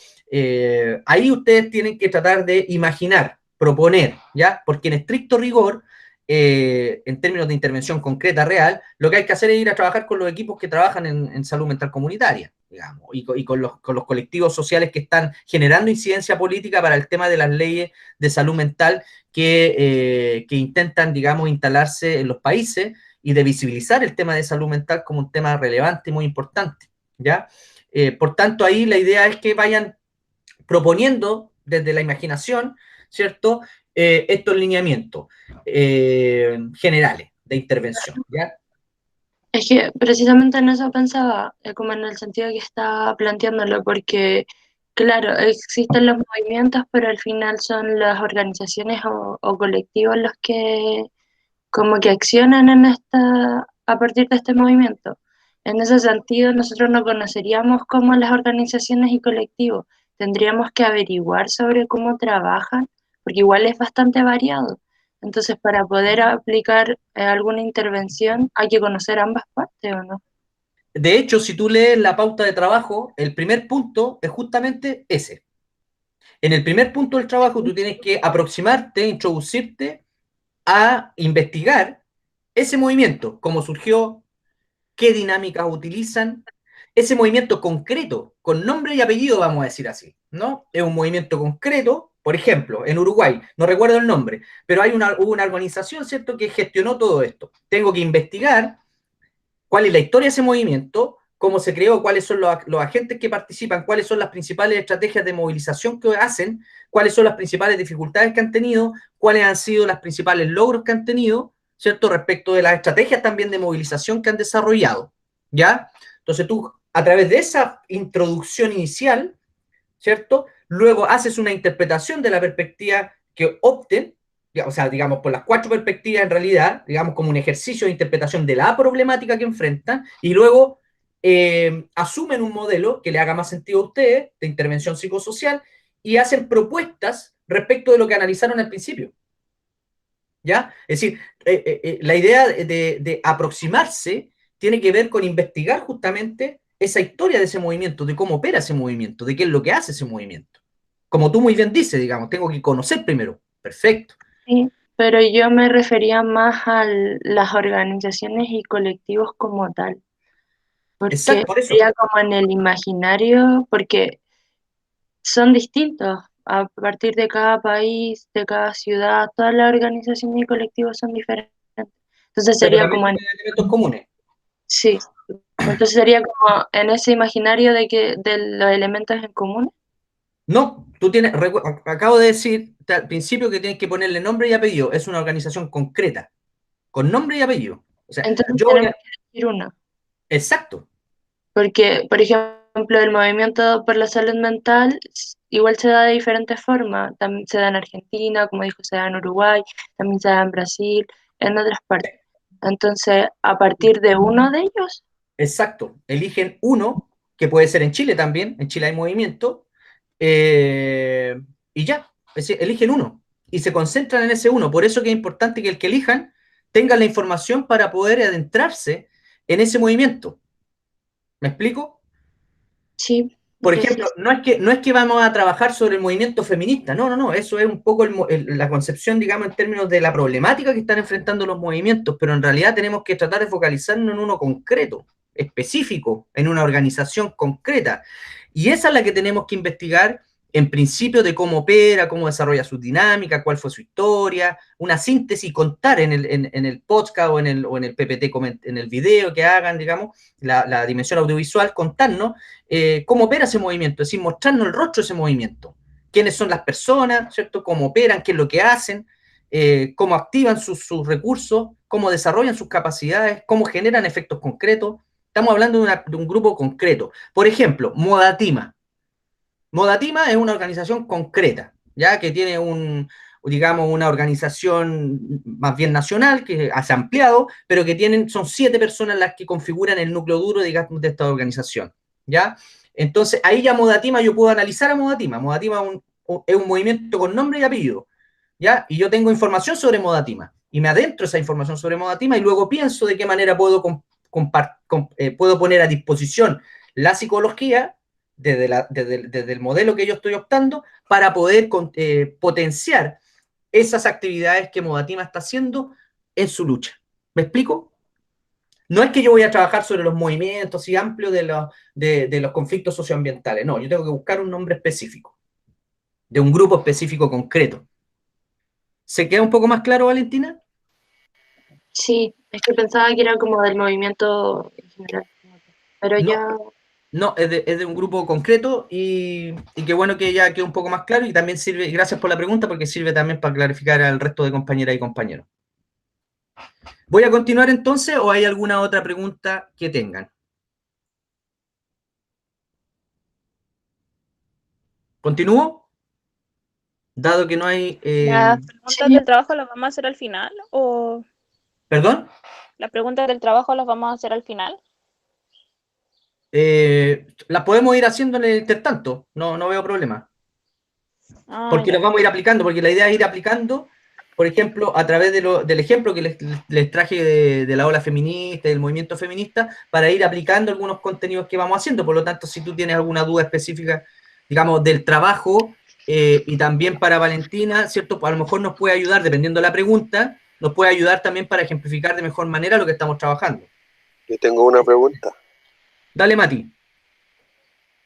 Ahí ustedes tienen que tratar de imaginar, proponer, ¿ya? Porque en estricto rigor, en términos de intervención concreta, real, lo que hay que hacer es ir a trabajar con los equipos que trabajan en salud mental comunitaria, digamos, y con los colectivos sociales que están generando incidencia política para el tema de las leyes de salud mental que intentan, digamos, instalarse en los países y de visibilizar el tema de salud mental como un tema relevante y muy importante, ¿ya? Por tanto, ahí la idea es que vayan proponiendo desde la imaginación ¿cierto? Estos lineamientos generales de intervención, ¿ya? Es que precisamente en eso pensaba, como en el sentido que estaba planteándolo, porque, claro, existen los movimientos, pero al final son las organizaciones o colectivos los que como que accionan a partir de este movimiento. En ese sentido, nosotros no conoceríamos cómo las organizaciones y colectivos. Tendríamos que averiguar sobre cómo trabajan, porque igual es bastante variado. Entonces, para poder aplicar alguna intervención, hay que conocer ambas partes, ¿o no? De hecho, si tú lees la pauta de trabajo, el primer punto es justamente ese. En el primer punto del trabajo, tú tienes que aproximarte, introducirte a investigar ese movimiento, cómo surgió, qué dinámicas utilizan, ese movimiento concreto, con nombre y apellido, vamos a decir así, ¿no? Es un movimiento concreto, por ejemplo, en Uruguay, no recuerdo el nombre, pero hubo una organización, ¿cierto?, que gestionó todo esto. Tengo que investigar cuál es la historia de ese movimiento, cómo se creó, cuáles son los agentes que participan, cuáles son las principales estrategias de movilización que hacen, cuáles son las principales dificultades que han tenido, cuáles han sido los principales logros que han tenido, ¿cierto? Respecto de las estrategias también de movilización que han desarrollado, ¿ya? Entonces tú, a través de esa introducción inicial, ¿cierto? Luego haces una interpretación de la perspectiva que opten, o sea, digamos, por las 4 perspectivas en realidad, digamos, como un ejercicio de interpretación de la problemática que enfrentan, y luego asumen un modelo que le haga más sentido a ustedes, de intervención psicosocial, y hacen propuestas respecto de lo que analizaron al principio. ¿Ya? Es decir, la idea de aproximarse tiene que ver con investigar justamente esa historia de ese movimiento, de cómo opera ese movimiento, de qué es lo que hace ese movimiento. Como tú muy bien dices, digamos, tengo que conocer primero. Perfecto. Sí, pero yo me refería más a las organizaciones y colectivos como tal, porque Exacto, por eso. sería como en el imaginario, porque son distintos a partir de cada país, de cada ciudad, todas las organizaciones y colectivos son diferentes. Entonces Pero sería también como en, tienen elementos comunes. sí, entonces sería como en ese imaginario de los elementos en común. No, tú tienes, acabo de decir al principio que tienes que ponerle nombre y apellido. Es una organización concreta, con nombre y apellido. O sea, Entonces yo voy tenemos a... que elegir uno, Exacto, porque, por ejemplo, el movimiento por la salud mental igual se da de diferentes formas. También se da en Argentina, como dijo, se da en Uruguay, también se da en Brasil, en otras partes. Entonces, a partir de uno de ellos, exacto. Eligen uno, que puede ser en Chile también. En Chile hay movimiento. Y ya, es decir, eligen uno. Y se concentran en ese uno. Por eso que es importante que el que elijan tenga la información para poder adentrarse en ese movimiento. ¿Me explico? sí, Por preciso. ejemplo, no es que vamos a trabajar sobre el movimiento feminista, no, no, no, eso es un poco la concepción, digamos, en términos de la problemática que están enfrentando los movimientos, pero en realidad tenemos que tratar de focalizarnos en uno concreto, específico, en una organización concreta. Y esa es la que tenemos que investigar en principio de cómo opera, cómo desarrolla su dinámica, cuál fue su historia, una síntesis, contar en el podcast o en el PPT, en el video que hagan, digamos, la dimensión audiovisual, contarnos cómo opera ese movimiento, es decir, mostrarnos el rostro de ese movimiento, quiénes son las personas, ¿cierto? Cómo operan, qué es lo que hacen, cómo activan sus recursos, cómo desarrollan sus capacidades, cómo generan efectos concretos. Estamos hablando de un grupo concreto. Por ejemplo, Modatima. Modatima es una organización concreta, ya que tiene digamos, una organización más bien nacional, que hace ampliado, pero que son 7 personas las que configuran el núcleo duro, digamos, de esta organización, ¿ya? Entonces, ahí ya Modatima, yo puedo analizar a Modatima. Modatima es un movimiento con nombre y apellido, ¿ya? Y yo tengo información sobre Modatima, y me adentro esa información sobre Modatima, y luego pienso de qué manera puedo poner a disposición la psicología desde el modelo que yo estoy optando para poder potenciar esas actividades que Modatima está haciendo en su lucha. ¿Me explico? No es que yo voy a trabajar sobre los movimientos y amplios de los conflictos socioambientales, no, yo tengo que buscar un nombre específico, de un grupo específico concreto. ¿Se queda un poco más claro, Valentina? Sí, es que pensaba que era como del movimiento en general, pero No, ya, No, es de un grupo concreto y qué bueno que ya quedó un poco más claro y también sirve, y gracias por la pregunta porque sirve también para clarificar al resto de compañeras y compañeros. ¿Voy a continuar entonces o hay alguna otra pregunta que tengan? ¿Continúo? Dado que no hay... ¿Las preguntas Sí, del trabajo las vamos a hacer al final? ¿O ¿Perdón? las preguntas del trabajo las vamos a hacer al final? Las podemos ir haciendo en el intertanto, no veo problema. Ah, Porque ya. las vamos a ir aplicando, porque la idea es ir aplicando, por ejemplo, a través del ejemplo que les traje de la ola feminista y del movimiento feminista, para ir aplicando algunos contenidos que vamos haciendo. Por lo tanto, si tú tienes alguna duda específica, digamos, del trabajo, y también para Valentina, ¿cierto? Pues a lo mejor nos puede ayudar, dependiendo de la pregunta, nos puede ayudar también para ejemplificar de mejor manera lo que estamos trabajando. Yo tengo una pregunta. Dale, Mati.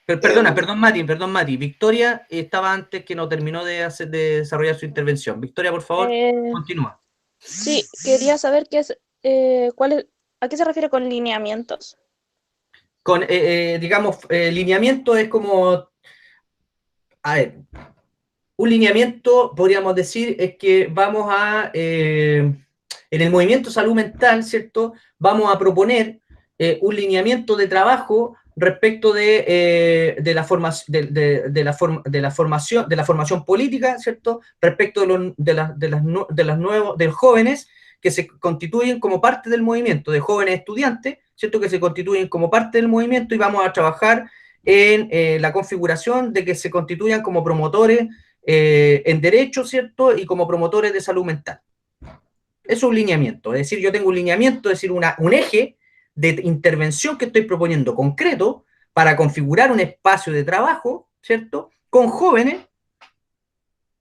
Em, Perdón, Mati. Victoria estaba antes que no terminó de desarrollar su intervención. Victoria, por favor, Eh, continúa. sí, quería saber qué es, a qué se refiere con lineamientos. Digamos, lineamiento es como, a ver, un lineamiento, podríamos decir, es que vamos en el movimiento salud mental, ¿cierto? Vamos a proponer un lineamiento de trabajo respecto de la formación política, ¿cierto? Respecto de los jóvenes que se constituyen como parte del movimiento, de jóvenes estudiantes, ¿cierto? Que se constituyen como parte del movimiento y vamos a trabajar en la configuración de que se constituyan como promotores en derecho, ¿cierto? Y como promotores de salud mental. Es un lineamiento, es decir, yo tengo un lineamiento, es decir, un eje de intervención que estoy proponiendo concreto para configurar un espacio de trabajo, ¿cierto? Con jóvenes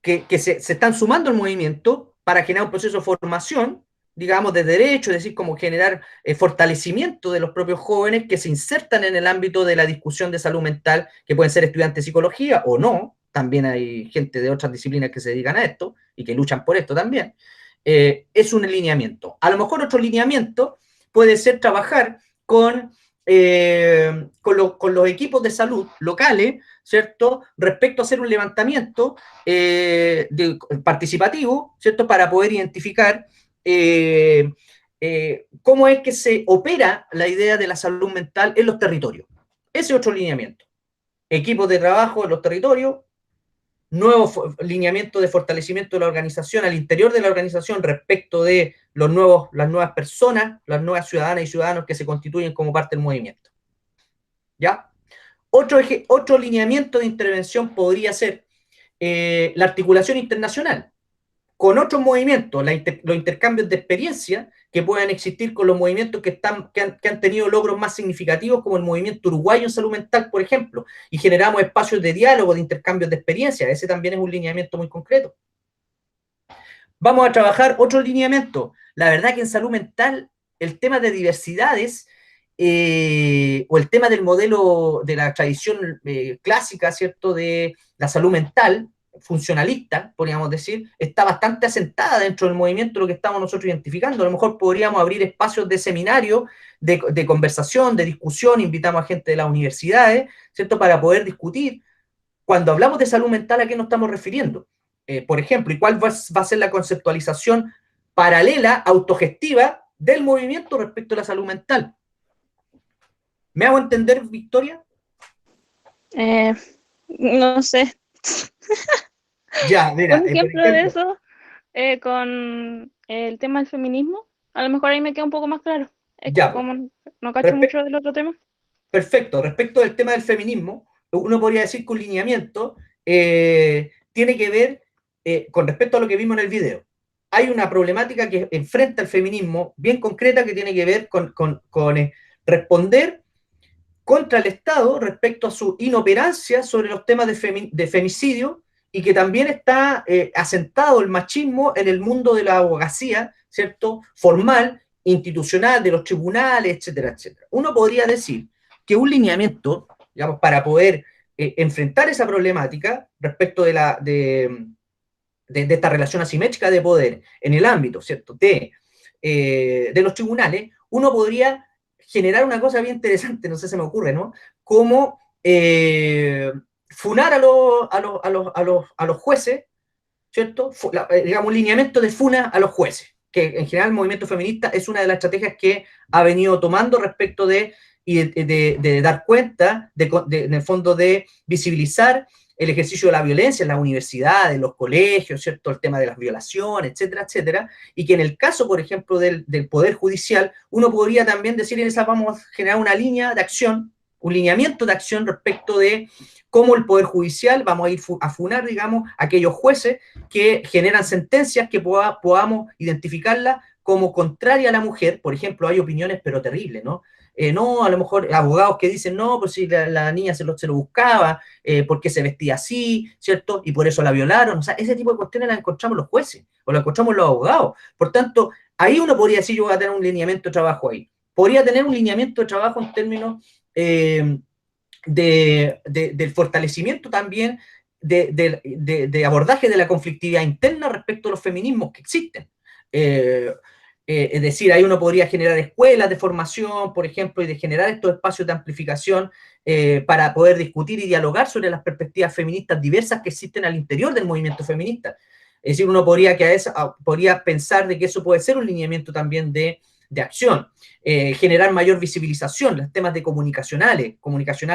que se están sumando al movimiento para generar un proceso de formación, digamos, de derecho, es decir, como generar fortalecimiento de los propios jóvenes que se insertan en el ámbito de la discusión de salud mental, que pueden ser estudiantes de psicología o no, también hay gente de otras disciplinas que se dedican a esto y que luchan por esto también. Es un lineamiento. A lo mejor otro lineamiento puede ser trabajar con los equipos de salud locales, ¿cierto? Respecto a hacer un levantamiento participativo, ¿cierto? Para poder identificar cómo es que se opera la idea de la salud mental en los territorios. Ese es otro lineamiento. Equipos de trabajo en los territorios, nuevo lineamiento de fortalecimiento de la organización al interior de la organización respecto de las nuevas personas, las nuevas ciudadanas y ciudadanos que se constituyen como parte del movimiento. ¿Ya? Otro lineamiento de intervención podría ser la articulación internacional con otros movimientos, los intercambios de experiencia que puedan existir con los movimientos que han tenido logros más significativos, como el movimiento uruguayo en salud mental, por ejemplo, y generamos espacios de diálogo, de intercambios de experiencia. Ese también es un lineamiento muy concreto. Vamos a trabajar otro lineamiento. La verdad que en salud mental el tema de diversidades o el tema del modelo de la tradición clásica, ¿cierto?, de la salud mental, funcionalista, podríamos decir, está bastante asentada dentro del movimiento, lo que estamos nosotros identificando. A lo mejor podríamos abrir espacios de seminario, de conversación, de discusión, invitamos a gente de las universidades, ¿cierto?, para poder discutir. Cuando hablamos de salud mental, ¿a qué nos estamos refiriendo? Por ejemplo, ¿y cuál va a ser la conceptualización paralela, autogestiva, del movimiento respecto a la salud mental? ¿Me hago entender, Victoria? No sé. Ya, mira, Un por ejemplo de ejemplo, eso con el tema del feminismo. A lo mejor ahí me queda un poco más claro. Es que ya, como no cacho mucho del otro tema. perfecto. Respecto del tema del feminismo, uno podría decir que un lineamiento tiene que ver con respecto a lo que vimos en el video. Hay una problemática que enfrenta el feminismo bien concreta que tiene que ver con responder contra el Estado respecto a su inoperancia sobre los temas de femicidio y que también está asentado el machismo en el mundo de la abogacía, ¿cierto? Formal, institucional, de los tribunales, etcétera, etcétera. Uno podría decir que un lineamiento, digamos, para poder enfrentar esa problemática respecto de esta relación asimétrica de poder en el ámbito, ¿cierto?, de los tribunales, uno podría generar una cosa bien interesante, no sé, se me ocurre, ¿no? Como funar a los jueces, ¿cierto? Digamos, un lineamiento de funa a los jueces, que en general el movimiento feminista es una de las estrategias que ha venido tomando respecto de dar cuenta, en el fondo de visibilizar el ejercicio de la violencia en las universidades, en los colegios, ¿cierto? El tema de las violaciones, etcétera, etcétera, y que en el caso, por ejemplo, del Poder Judicial, uno podría también decir, en esa vamos a generar una línea de acción, un lineamiento de acción respecto de cómo el Poder Judicial, vamos a ir a funar, digamos, a aquellos jueces que generan sentencias que podamos identificarlas como contraria a la mujer. Por ejemplo, hay opiniones, pero terribles, ¿no? No, a lo mejor abogados que dicen, no, pues si la niña se lo buscaba, porque se vestía así, ¿cierto? Y por eso la violaron. O sea, ese tipo de cuestiones las encontramos los jueces, o las encontramos los abogados. Por tanto, ahí uno podría decir, yo voy a tener un lineamiento de trabajo ahí. Podría tener un lineamiento de trabajo en términos del fortalecimiento también de abordaje de la conflictividad interna respecto a los feminismos que existen. Es decir, ahí uno podría generar escuelas de formación, por ejemplo, y de generar estos espacios de amplificación para poder discutir y dialogar sobre las perspectivas feministas diversas que existen al interior del movimiento feminista. Es decir, uno podría pensar de que eso puede ser un lineamiento también de acción. Generar mayor visibilización, los temas de comunicacional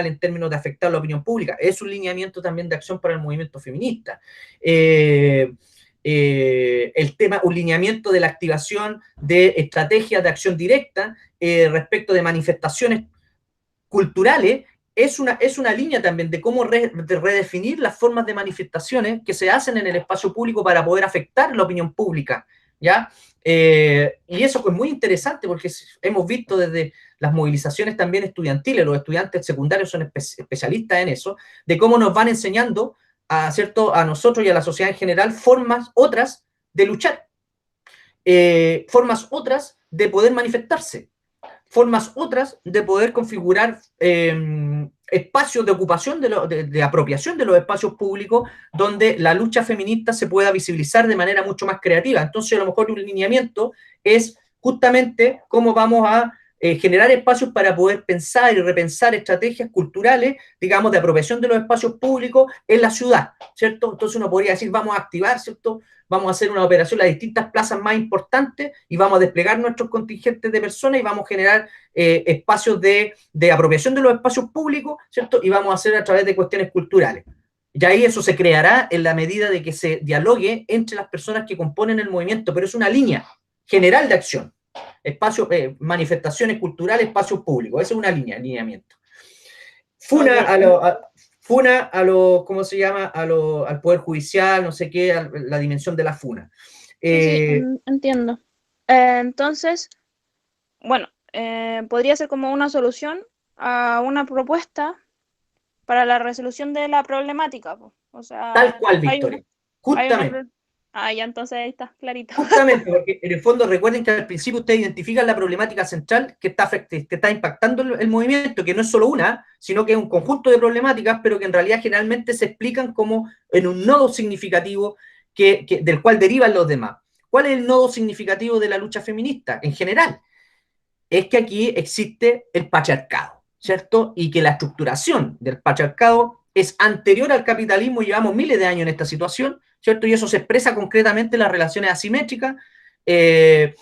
en términos de afectar la opinión pública, es un lineamiento también de acción para el movimiento feminista. El tema, un lineamiento de la activación de estrategias de acción directa respecto de manifestaciones culturales, es una línea también de cómo de redefinir las formas de manifestaciones que se hacen en el espacio público para poder afectar la opinión pública, ¿ya? Y eso es muy interesante porque hemos visto desde las movilizaciones también estudiantiles, los estudiantes secundarios son especialistas en eso, de cómo nos van enseñando a nosotros y a la sociedad en general formas otras de luchar, formas otras de poder manifestarse, formas otras de poder configurar espacios de ocupación, de apropiación de los espacios públicos, donde la lucha feminista se pueda visibilizar de manera mucho más creativa. Entonces, a lo mejor un lineamiento es justamente cómo vamos a generar espacios para poder pensar y repensar estrategias culturales, digamos, de apropiación de los espacios públicos en la ciudad, ¿cierto? Entonces uno podría decir, vamos a activar, ¿cierto? Vamos a hacer una operación en las distintas plazas más importantes y vamos a desplegar nuestros contingentes de personas y vamos a generar espacios de apropiación de los espacios públicos, ¿cierto? Y vamos a hacer a través de cuestiones culturales. Y ahí eso se creará en la medida de que se dialogue entre las personas que componen el movimiento, pero es una línea general de acción. Espacios, manifestaciones culturales, espacios públicos. Esa es una línea, lineamiento. Funa a lo, ¿cómo se llama? Al Poder Judicial, no sé qué, la dimensión de la funa. Sí, entiendo. Entonces, bueno, podría ser como una solución a una propuesta para la resolución de la problemática. O sea, tal cual, Victoria. Justamente. Ya entonces ahí está, clarito. Justamente, porque en el fondo recuerden que al principio ustedes identifican la problemática central que está impactando el movimiento, que no es solo una, sino que es un conjunto de problemáticas, pero que en realidad generalmente se explican como en un nodo significativo del cual derivan los demás. ¿Cuál es el nodo significativo de la lucha feminista? En general, es que aquí existe el patriarcado, ¿cierto? Y que la estructuración del patriarcado es anterior al capitalismo, llevamos miles de años en esta situación, ¿cierto? Y eso se expresa concretamente en las relaciones asimétricas entre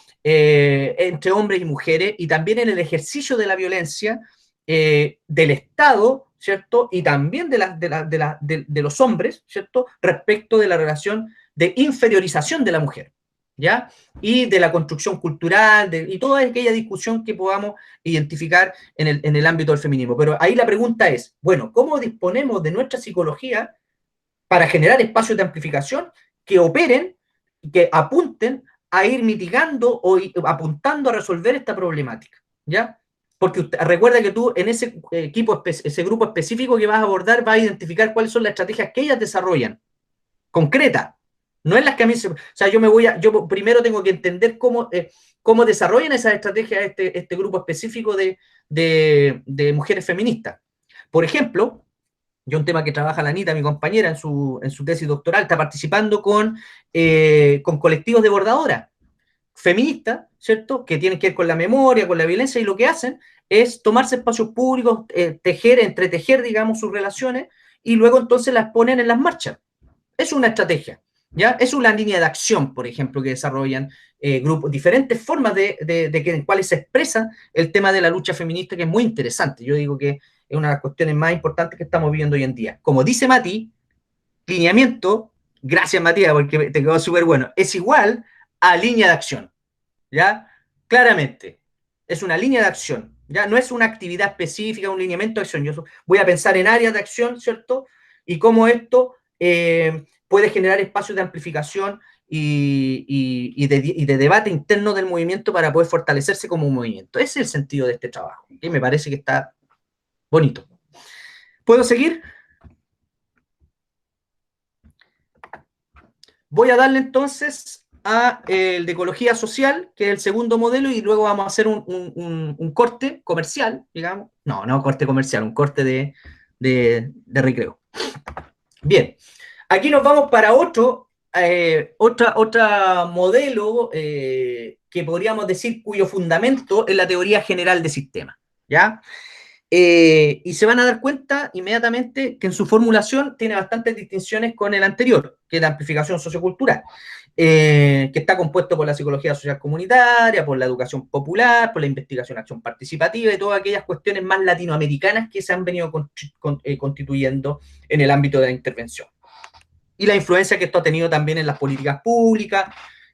hombres y mujeres y también en el ejercicio de la violencia del Estado, ¿cierto? Y también de los hombres, ¿cierto? Respecto de la relación de inferiorización de la mujer, ¿ya? Y de la construcción cultural, y toda aquella discusión que podamos identificar en el ámbito del feminismo. Pero ahí la pregunta es, bueno, ¿cómo disponemos de nuestra psicología para generar espacios de amplificación que operen, que apunten a ir mitigando o apuntando a resolver esta problemática? ¿Ya? Porque recuerda que tú en ese grupo específico que vas a abordar, vas a identificar cuáles son las estrategias que ellas desarrollan, concretas. No es las que a mí o sea, yo primero tengo que entender cómo desarrollan esas estrategias este grupo específico de mujeres feministas. Por ejemplo, yo un tema que trabaja la Anita, mi compañera, en su tesis doctoral, está participando con colectivos de bordadoras. feministas, ¿cierto?, que tienen que ver con la memoria, con la violencia, y lo que hacen es tomarse espacios públicos, entretejer, digamos, sus relaciones, y luego entonces las ponen en las marchas. Es una estrategia, ¿ya? Es una línea de acción, por ejemplo, que desarrollan grupos, diferentes formas en cuales se expresa el tema de la lucha feminista, que es muy interesante. Yo digo que es una de las cuestiones más importantes que estamos viviendo hoy en día. Como dice Mati, lineamiento, gracias Matías, porque te quedó súper bueno, es igual a línea de acción, ¿ya? Claramente, es una línea de acción, ¿ya? No es una actividad específica, un lineamiento de acción. Yo voy a pensar en áreas de acción, ¿cierto? Y cómo esto puede generar espacios de amplificación y de debate interno del movimiento para poder fortalecerse como un movimiento. Ese es el sentido de este trabajo, y me parece que está bonito. ¿Puedo seguir? Voy a darle entonces a el de ecología social, que es el segundo modelo, y luego vamos a hacer un corte comercial, digamos. No corte comercial, un corte de recreo. Bien, aquí nos vamos para otro modelo que podríamos decir cuyo fundamento es la teoría general de sistemas, ¿ya? Y se van a dar cuenta inmediatamente que en su formulación tiene bastantes distinciones con el anterior, que es la amplificación sociocultural, que está compuesto por la psicología social comunitaria, por la educación popular, por la investigación acción participativa y todas aquellas cuestiones más latinoamericanas que se han venido constituyendo en el ámbito de la intervención. Y la influencia que esto ha tenido también en las políticas públicas,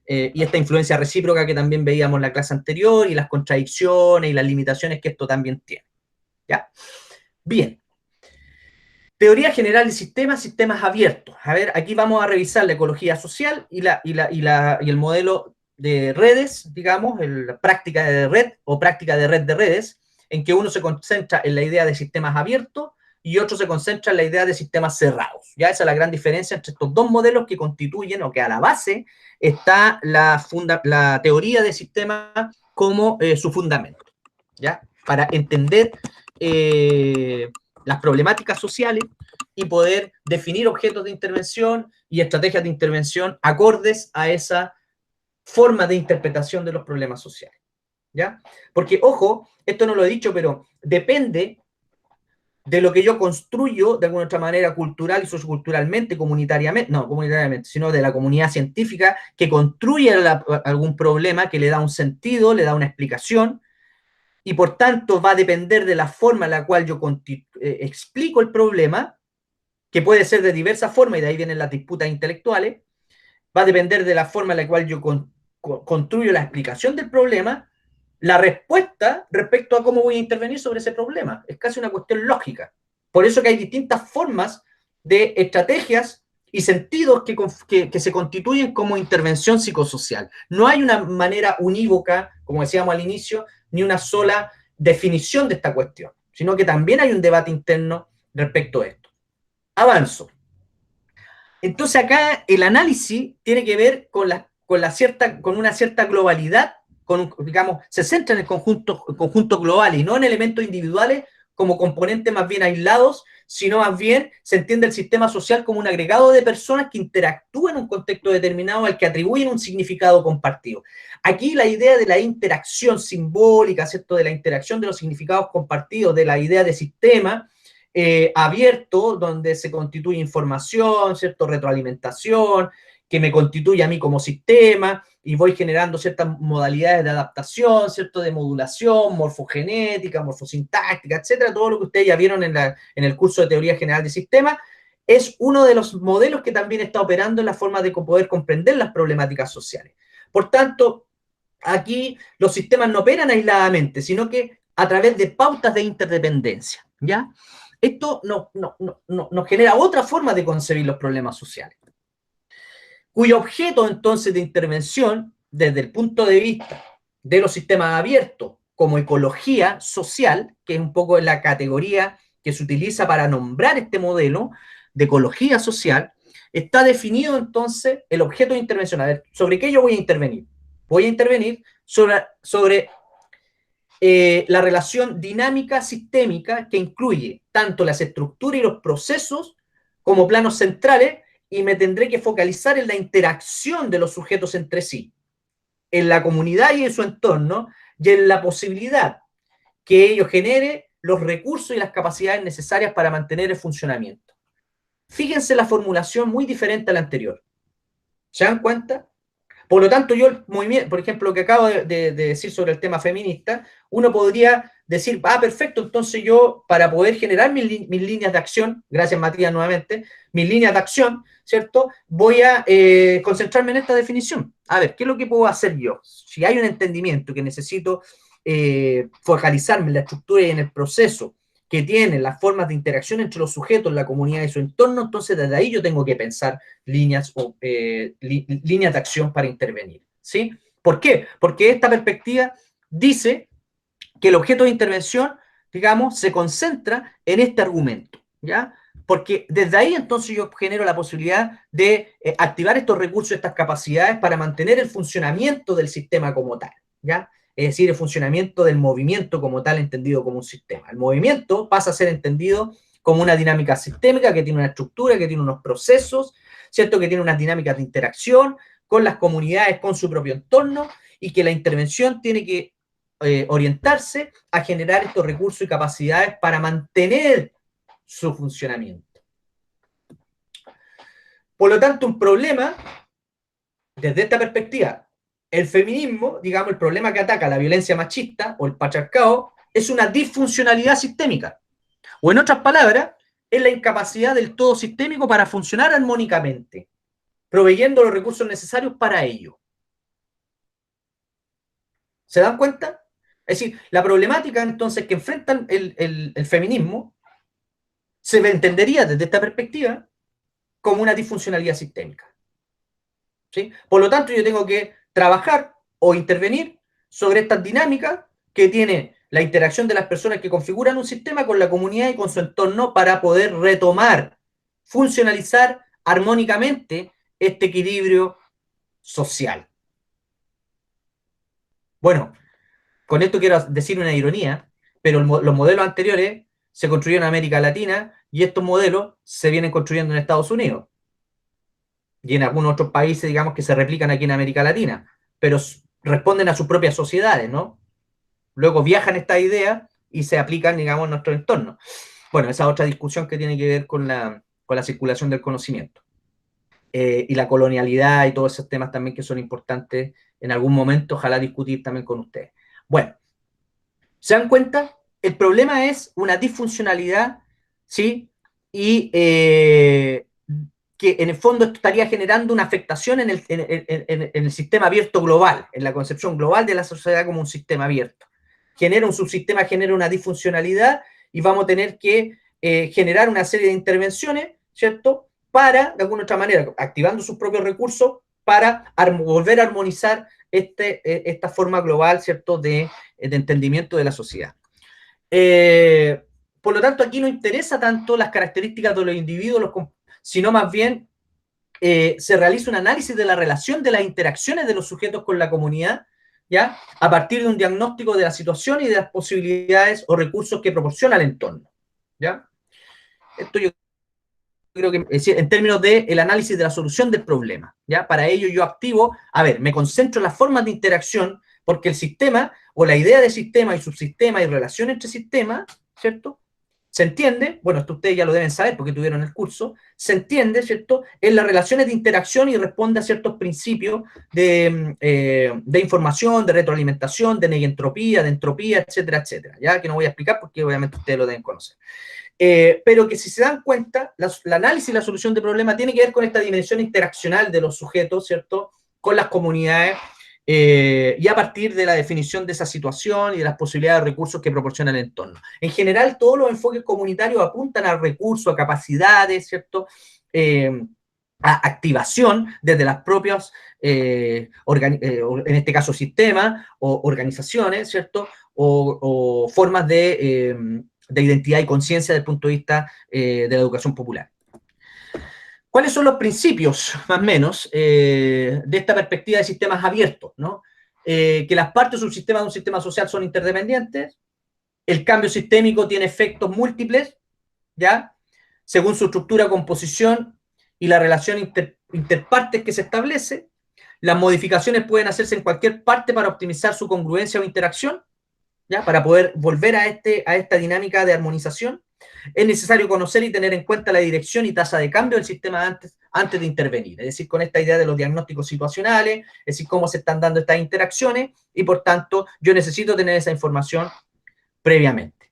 y esta influencia recíproca que también veíamos en la clase anterior, y las contradicciones y las limitaciones que esto también tiene. ¿Ya? Bien. Teoría general de sistemas, sistemas abiertos. A ver, aquí vamos a revisar la ecología social y el modelo de redes, digamos, la práctica de red o práctica de red de redes, en que uno se concentra en la idea de sistemas abiertos y otro se concentra en la idea de sistemas cerrados. Ya esa es la gran diferencia entre estos dos modelos que constituyen, o que a la base está la teoría de sistemas como su fundamento, ¿ya? Para entender las problemáticas sociales y poder definir objetos de intervención y estrategias de intervención acordes a esa forma de interpretación de los problemas sociales, ¿ya? Porque, ojo, esto no lo he dicho, pero depende de lo que yo construyo de alguna otra manera cultural y socioculturalmente, comunitariamente, sino de la comunidad científica que construye algún problema, que le da un sentido, le da una explicación, y por tanto va a depender de la forma en la cual yo explico el problema, que puede ser de diversas formas, y de ahí vienen las disputas intelectuales. Va a depender de la forma en la cual yo construyo la explicación del problema, la respuesta respecto a cómo voy a intervenir sobre ese problema. Es casi una cuestión lógica. Por eso que hay distintas formas de estrategias y sentidos que se constituyen como intervención psicosocial. No hay una manera unívoca, como decíamos al inicio, ni una sola definición de esta cuestión, sino que también hay un debate interno respecto a esto. Avanzo. Entonces acá el análisis tiene que ver con una cierta globalidad, digamos, se centra en el conjunto global y no en elementos individuales como componentes más bien aislados, sino más bien se entiende el sistema social como un agregado de personas que interactúan en un contexto determinado al que atribuyen un significado compartido. Aquí la idea de la interacción simbólica, ¿cierto?, de la interacción de los significados compartidos, de la idea de sistema abierto, donde se constituye información, ¿cierto?, retroalimentación, que me constituye a mí como sistema, y voy generando ciertas modalidades de adaptación, ¿cierto?, de modulación, morfogenética, morfosintáctica, etcétera, todo lo que ustedes ya vieron en el curso de Teoría General de Sistemas, es uno de los modelos que también está operando en la forma de poder comprender las problemáticas sociales. Por tanto, aquí los sistemas no operan aisladamente, sino que a través de pautas de interdependencia, ¿ya? Esto nos genera otra forma de concebir los problemas sociales, cuyo objeto entonces de intervención, desde el punto de vista de los sistemas abiertos como ecología social, que es un poco la categoría que se utiliza para nombrar este modelo de ecología social, está definido entonces el objeto de intervención. A ver, ¿sobre qué yo voy a intervenir? Voy a intervenir sobre la relación dinámica sistémica que incluye tanto las estructuras y los procesos como planos centrales, y me tendré que focalizar en la interacción de los sujetos entre sí. en la comunidad y en su entorno, y en la posibilidad que ello genere los recursos y las capacidades necesarias para mantener el funcionamiento. Fíjense la formulación muy diferente a la anterior. ¿Se dan cuenta? Por lo tanto, yo el movimiento, por ejemplo, lo que acabo de decir sobre el tema feminista, uno podría decir, perfecto, entonces yo, para poder generar mis líneas de acción, gracias Matías nuevamente, mis líneas de acción, ¿cierto? Voy a concentrarme en esta definición. A ver, ¿qué es lo que puedo hacer yo? Si hay un entendimiento que necesito focalizarme en la estructura y en el proceso que tienen las formas de interacción entre los sujetos, la comunidad y su entorno, entonces desde ahí yo tengo que pensar líneas de acción para intervenir, ¿sí? ¿Por qué? Porque esta perspectiva dice que el objeto de intervención, digamos, se concentra en este argumento, ¿ya? Porque desde ahí entonces yo genero la posibilidad de activar estos recursos, estas capacidades para mantener el funcionamiento del sistema como tal, ¿ya? Es decir, el funcionamiento del movimiento como tal, entendido como un sistema. El movimiento pasa a ser entendido como una dinámica sistémica que tiene una estructura, que tiene unos procesos, ¿cierto? Que tiene unas dinámicas de interacción con las comunidades, con su propio entorno, y que la intervención tiene que orientarse a generar estos recursos y capacidades para mantener su funcionamiento. Por lo tanto, un problema, desde esta perspectiva, el feminismo, digamos, el problema que ataca la violencia machista o el patriarcado es una disfuncionalidad sistémica. O en otras palabras, es la incapacidad del todo sistémico para funcionar armónicamente, proveyendo los recursos necesarios para ello. ¿Se dan cuenta? Es decir, la problemática entonces que enfrentan el feminismo se entendería desde esta perspectiva como una disfuncionalidad sistémica. ¿Sí? Por lo tanto, yo tengo que trabajar o intervenir sobre estas dinámicas que tiene la interacción de las personas que configuran un sistema con la comunidad y con su entorno para poder retomar, funcionalizar armónicamente este equilibrio social. Bueno, con esto quiero decir una ironía, pero los modelos anteriores se construyeron en América Latina y estos modelos se vienen construyendo en Estados Unidos y en algunos otros países, digamos, que se replican aquí en América Latina, pero responden a sus propias sociedades, ¿no? Luego viajan estas ideas y se aplican, digamos, en nuestro entorno. Bueno, esa otra discusión que tiene que ver con la circulación del conocimiento. Y la colonialidad y todos esos temas también que son importantes en algún momento, ojalá discutir también con ustedes. Bueno, ¿se dan cuenta? El problema es una disfuncionalidad, ¿sí? Y que en el fondo esto estaría generando una afectación en el sistema abierto global, en la concepción global de la sociedad como un sistema abierto. Genera un subsistema, genera una disfuncionalidad y vamos a tener que generar una serie de intervenciones, ¿cierto? Para, de alguna otra manera, activando sus propios recursos, para volver a armonizar esta forma global, ¿cierto?, de entendimiento de la sociedad. Por lo tanto, aquí no interesa tanto las características de los individuos, sino más bien se realiza un análisis de la relación de las interacciones de los sujetos con la comunidad, ¿ya? A partir de un diagnóstico de la situación y de las posibilidades o recursos que proporciona el entorno, ¿ya? Esto yo creo que en términos del análisis de la solución del problema, ¿ya? Para ello yo activo, me concentro en las formas de interacción, porque el sistema, o la idea de sistema y subsistema y relación entre sistemas, ¿cierto?, se entiende, bueno, esto ustedes ya lo deben saber porque tuvieron el curso, se entiende, ¿cierto?, en las relaciones de interacción y responde a ciertos principios de información, de retroalimentación, de negentropía, de entropía, etcétera, etcétera, ya que no voy a explicar porque obviamente ustedes lo deben conocer. Pero que si se dan cuenta, el análisis y la solución de problemas tiene que ver con esta dimensión interaccional de los sujetos, ¿cierto?, con las comunidades, y a partir de la definición de esa situación y de las posibilidades de recursos que proporciona el entorno. En general, todos los enfoques comunitarios apuntan a recursos, a capacidades, ¿cierto?, a activación desde las propias, en este caso, sistemas o organizaciones, ¿cierto?, o formas de identidad y conciencia desde el punto de vista de la educación popular. ¿Cuáles son los principios, más o menos, de esta perspectiva de sistemas abiertos, ¿no? Que las partes subsistemas de un sistema social son interdependientes, el cambio sistémico tiene efectos múltiples, ¿ya?, según su estructura, composición y la relación interpartes que se establece, Las modificaciones pueden hacerse en cualquier parte para optimizar su congruencia o interacción, ¿ya? Para poder volver a esta dinámica de armonización. Es necesario conocer y tener en cuenta la dirección y tasa de cambio del sistema antes de intervenir. Es decir, con esta idea de los diagnósticos situacionales, es decir, cómo se están dando estas interacciones, y por tanto, yo necesito tener esa información previamente.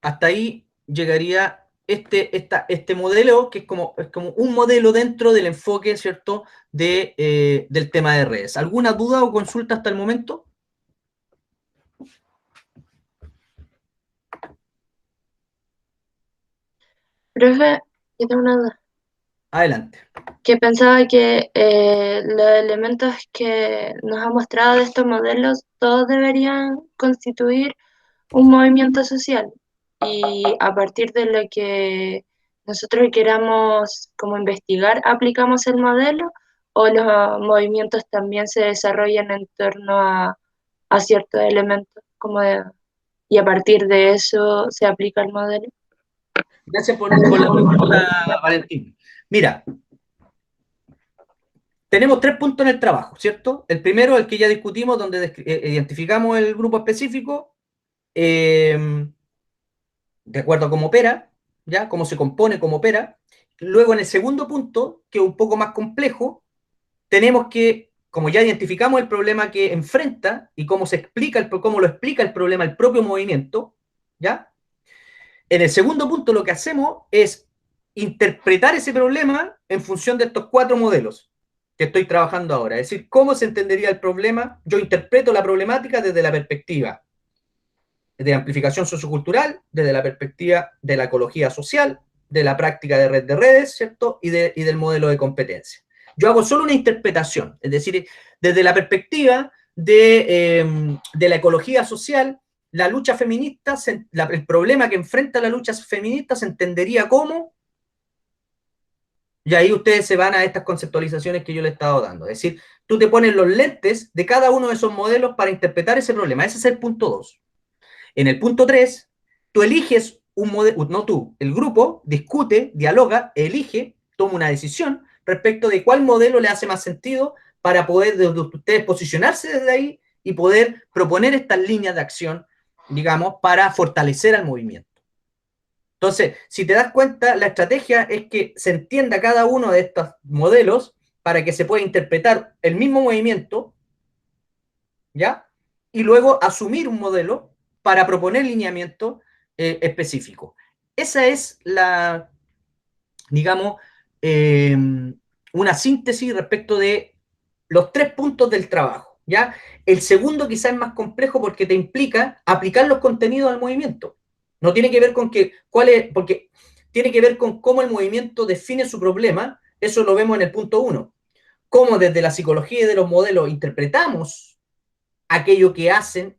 Hasta ahí llegaría este modelo, que es como un modelo dentro del enfoque, ¿cierto?, del tema de redes. ¿Alguna duda o consulta hasta el momento? Profe, yo tengo una duda. Adelante. Que pensaba que los elementos que nos ha mostrado de estos modelos, todos deberían constituir un movimiento social. Y a partir de lo que nosotros queramos como investigar, aplicamos el modelo, o los movimientos también se desarrollan en torno a ciertos elementos, y a partir de eso se aplica el modelo. Gracias por la pregunta, Valentín. Mira, tenemos 3 puntos en el trabajo, ¿cierto? El primero, el que ya discutimos, donde identificamos el grupo específico, de acuerdo a cómo opera, ¿ya? Cómo se compone, cómo opera. Luego, en el segundo punto, que es un poco más complejo, tenemos que, como ya identificamos el problema que enfrenta y cómo lo explica el problema el propio movimiento, ¿ya? En el segundo punto, lo que hacemos es interpretar ese problema en función de estos 4 modelos que estoy trabajando ahora. Es decir, cómo se entendería el problema. Yo interpreto la problemática desde la perspectiva de amplificación sociocultural, desde la perspectiva de la ecología social, de la práctica de red de redes, ¿cierto? Y del modelo de competencia. Yo hago solo una interpretación, es decir, desde la perspectiva de la ecología social, la lucha feminista, el problema que enfrenta la lucha feminista se entendería como, y ahí ustedes se van a estas conceptualizaciones que yo le he estado dando. Es decir, tú te pones los lentes de cada uno de esos modelos para interpretar ese problema. Ese es el punto 2. En el punto 3, tú eliges un modelo, no tú, el grupo discute, dialoga, elige, toma una decisión respecto de cuál modelo le hace más sentido para poder desde ustedes posicionarse desde ahí y poder proponer estas líneas de acción, digamos, para fortalecer al movimiento. Entonces, si te das cuenta, la estrategia es que se entienda cada uno de estos modelos para que se pueda interpretar el mismo movimiento, ¿ya? Y luego asumir un modelo para proponer lineamiento específico. Esa es la, digamos, una síntesis respecto de los 3 puntos del trabajo, ¿ya? El segundo quizás es más complejo porque te implica aplicar los contenidos al movimiento. No tiene que ver con porque tiene que ver con cómo el movimiento define su problema. Eso lo vemos en el punto 1. Cómo desde la psicología y de los modelos interpretamos aquello que hace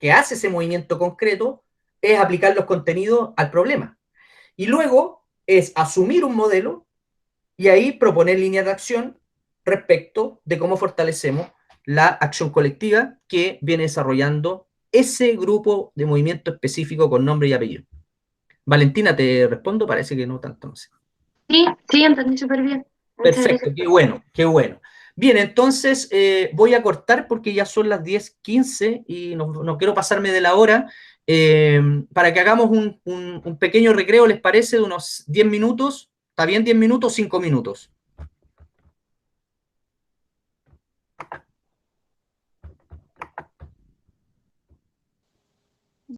ese movimiento concreto, es aplicar los contenidos al problema. Y luego es asumir un modelo y ahí proponer líneas de acción respecto de cómo fortalecemos la acción colectiva que viene desarrollando ese grupo de movimiento específico con nombre y apellido. Valentina, ¿te respondo? Parece que no tanto, no sé. Sí, entendí súper bien. Perfecto, qué bueno, qué bueno. Bien, entonces voy a cortar porque ya son las 10:15 y no quiero pasarme de la hora. Para que hagamos un pequeño recreo, ¿les parece? De unos 10 minutos. ¿Está bien 10 minutos? 5 minutos.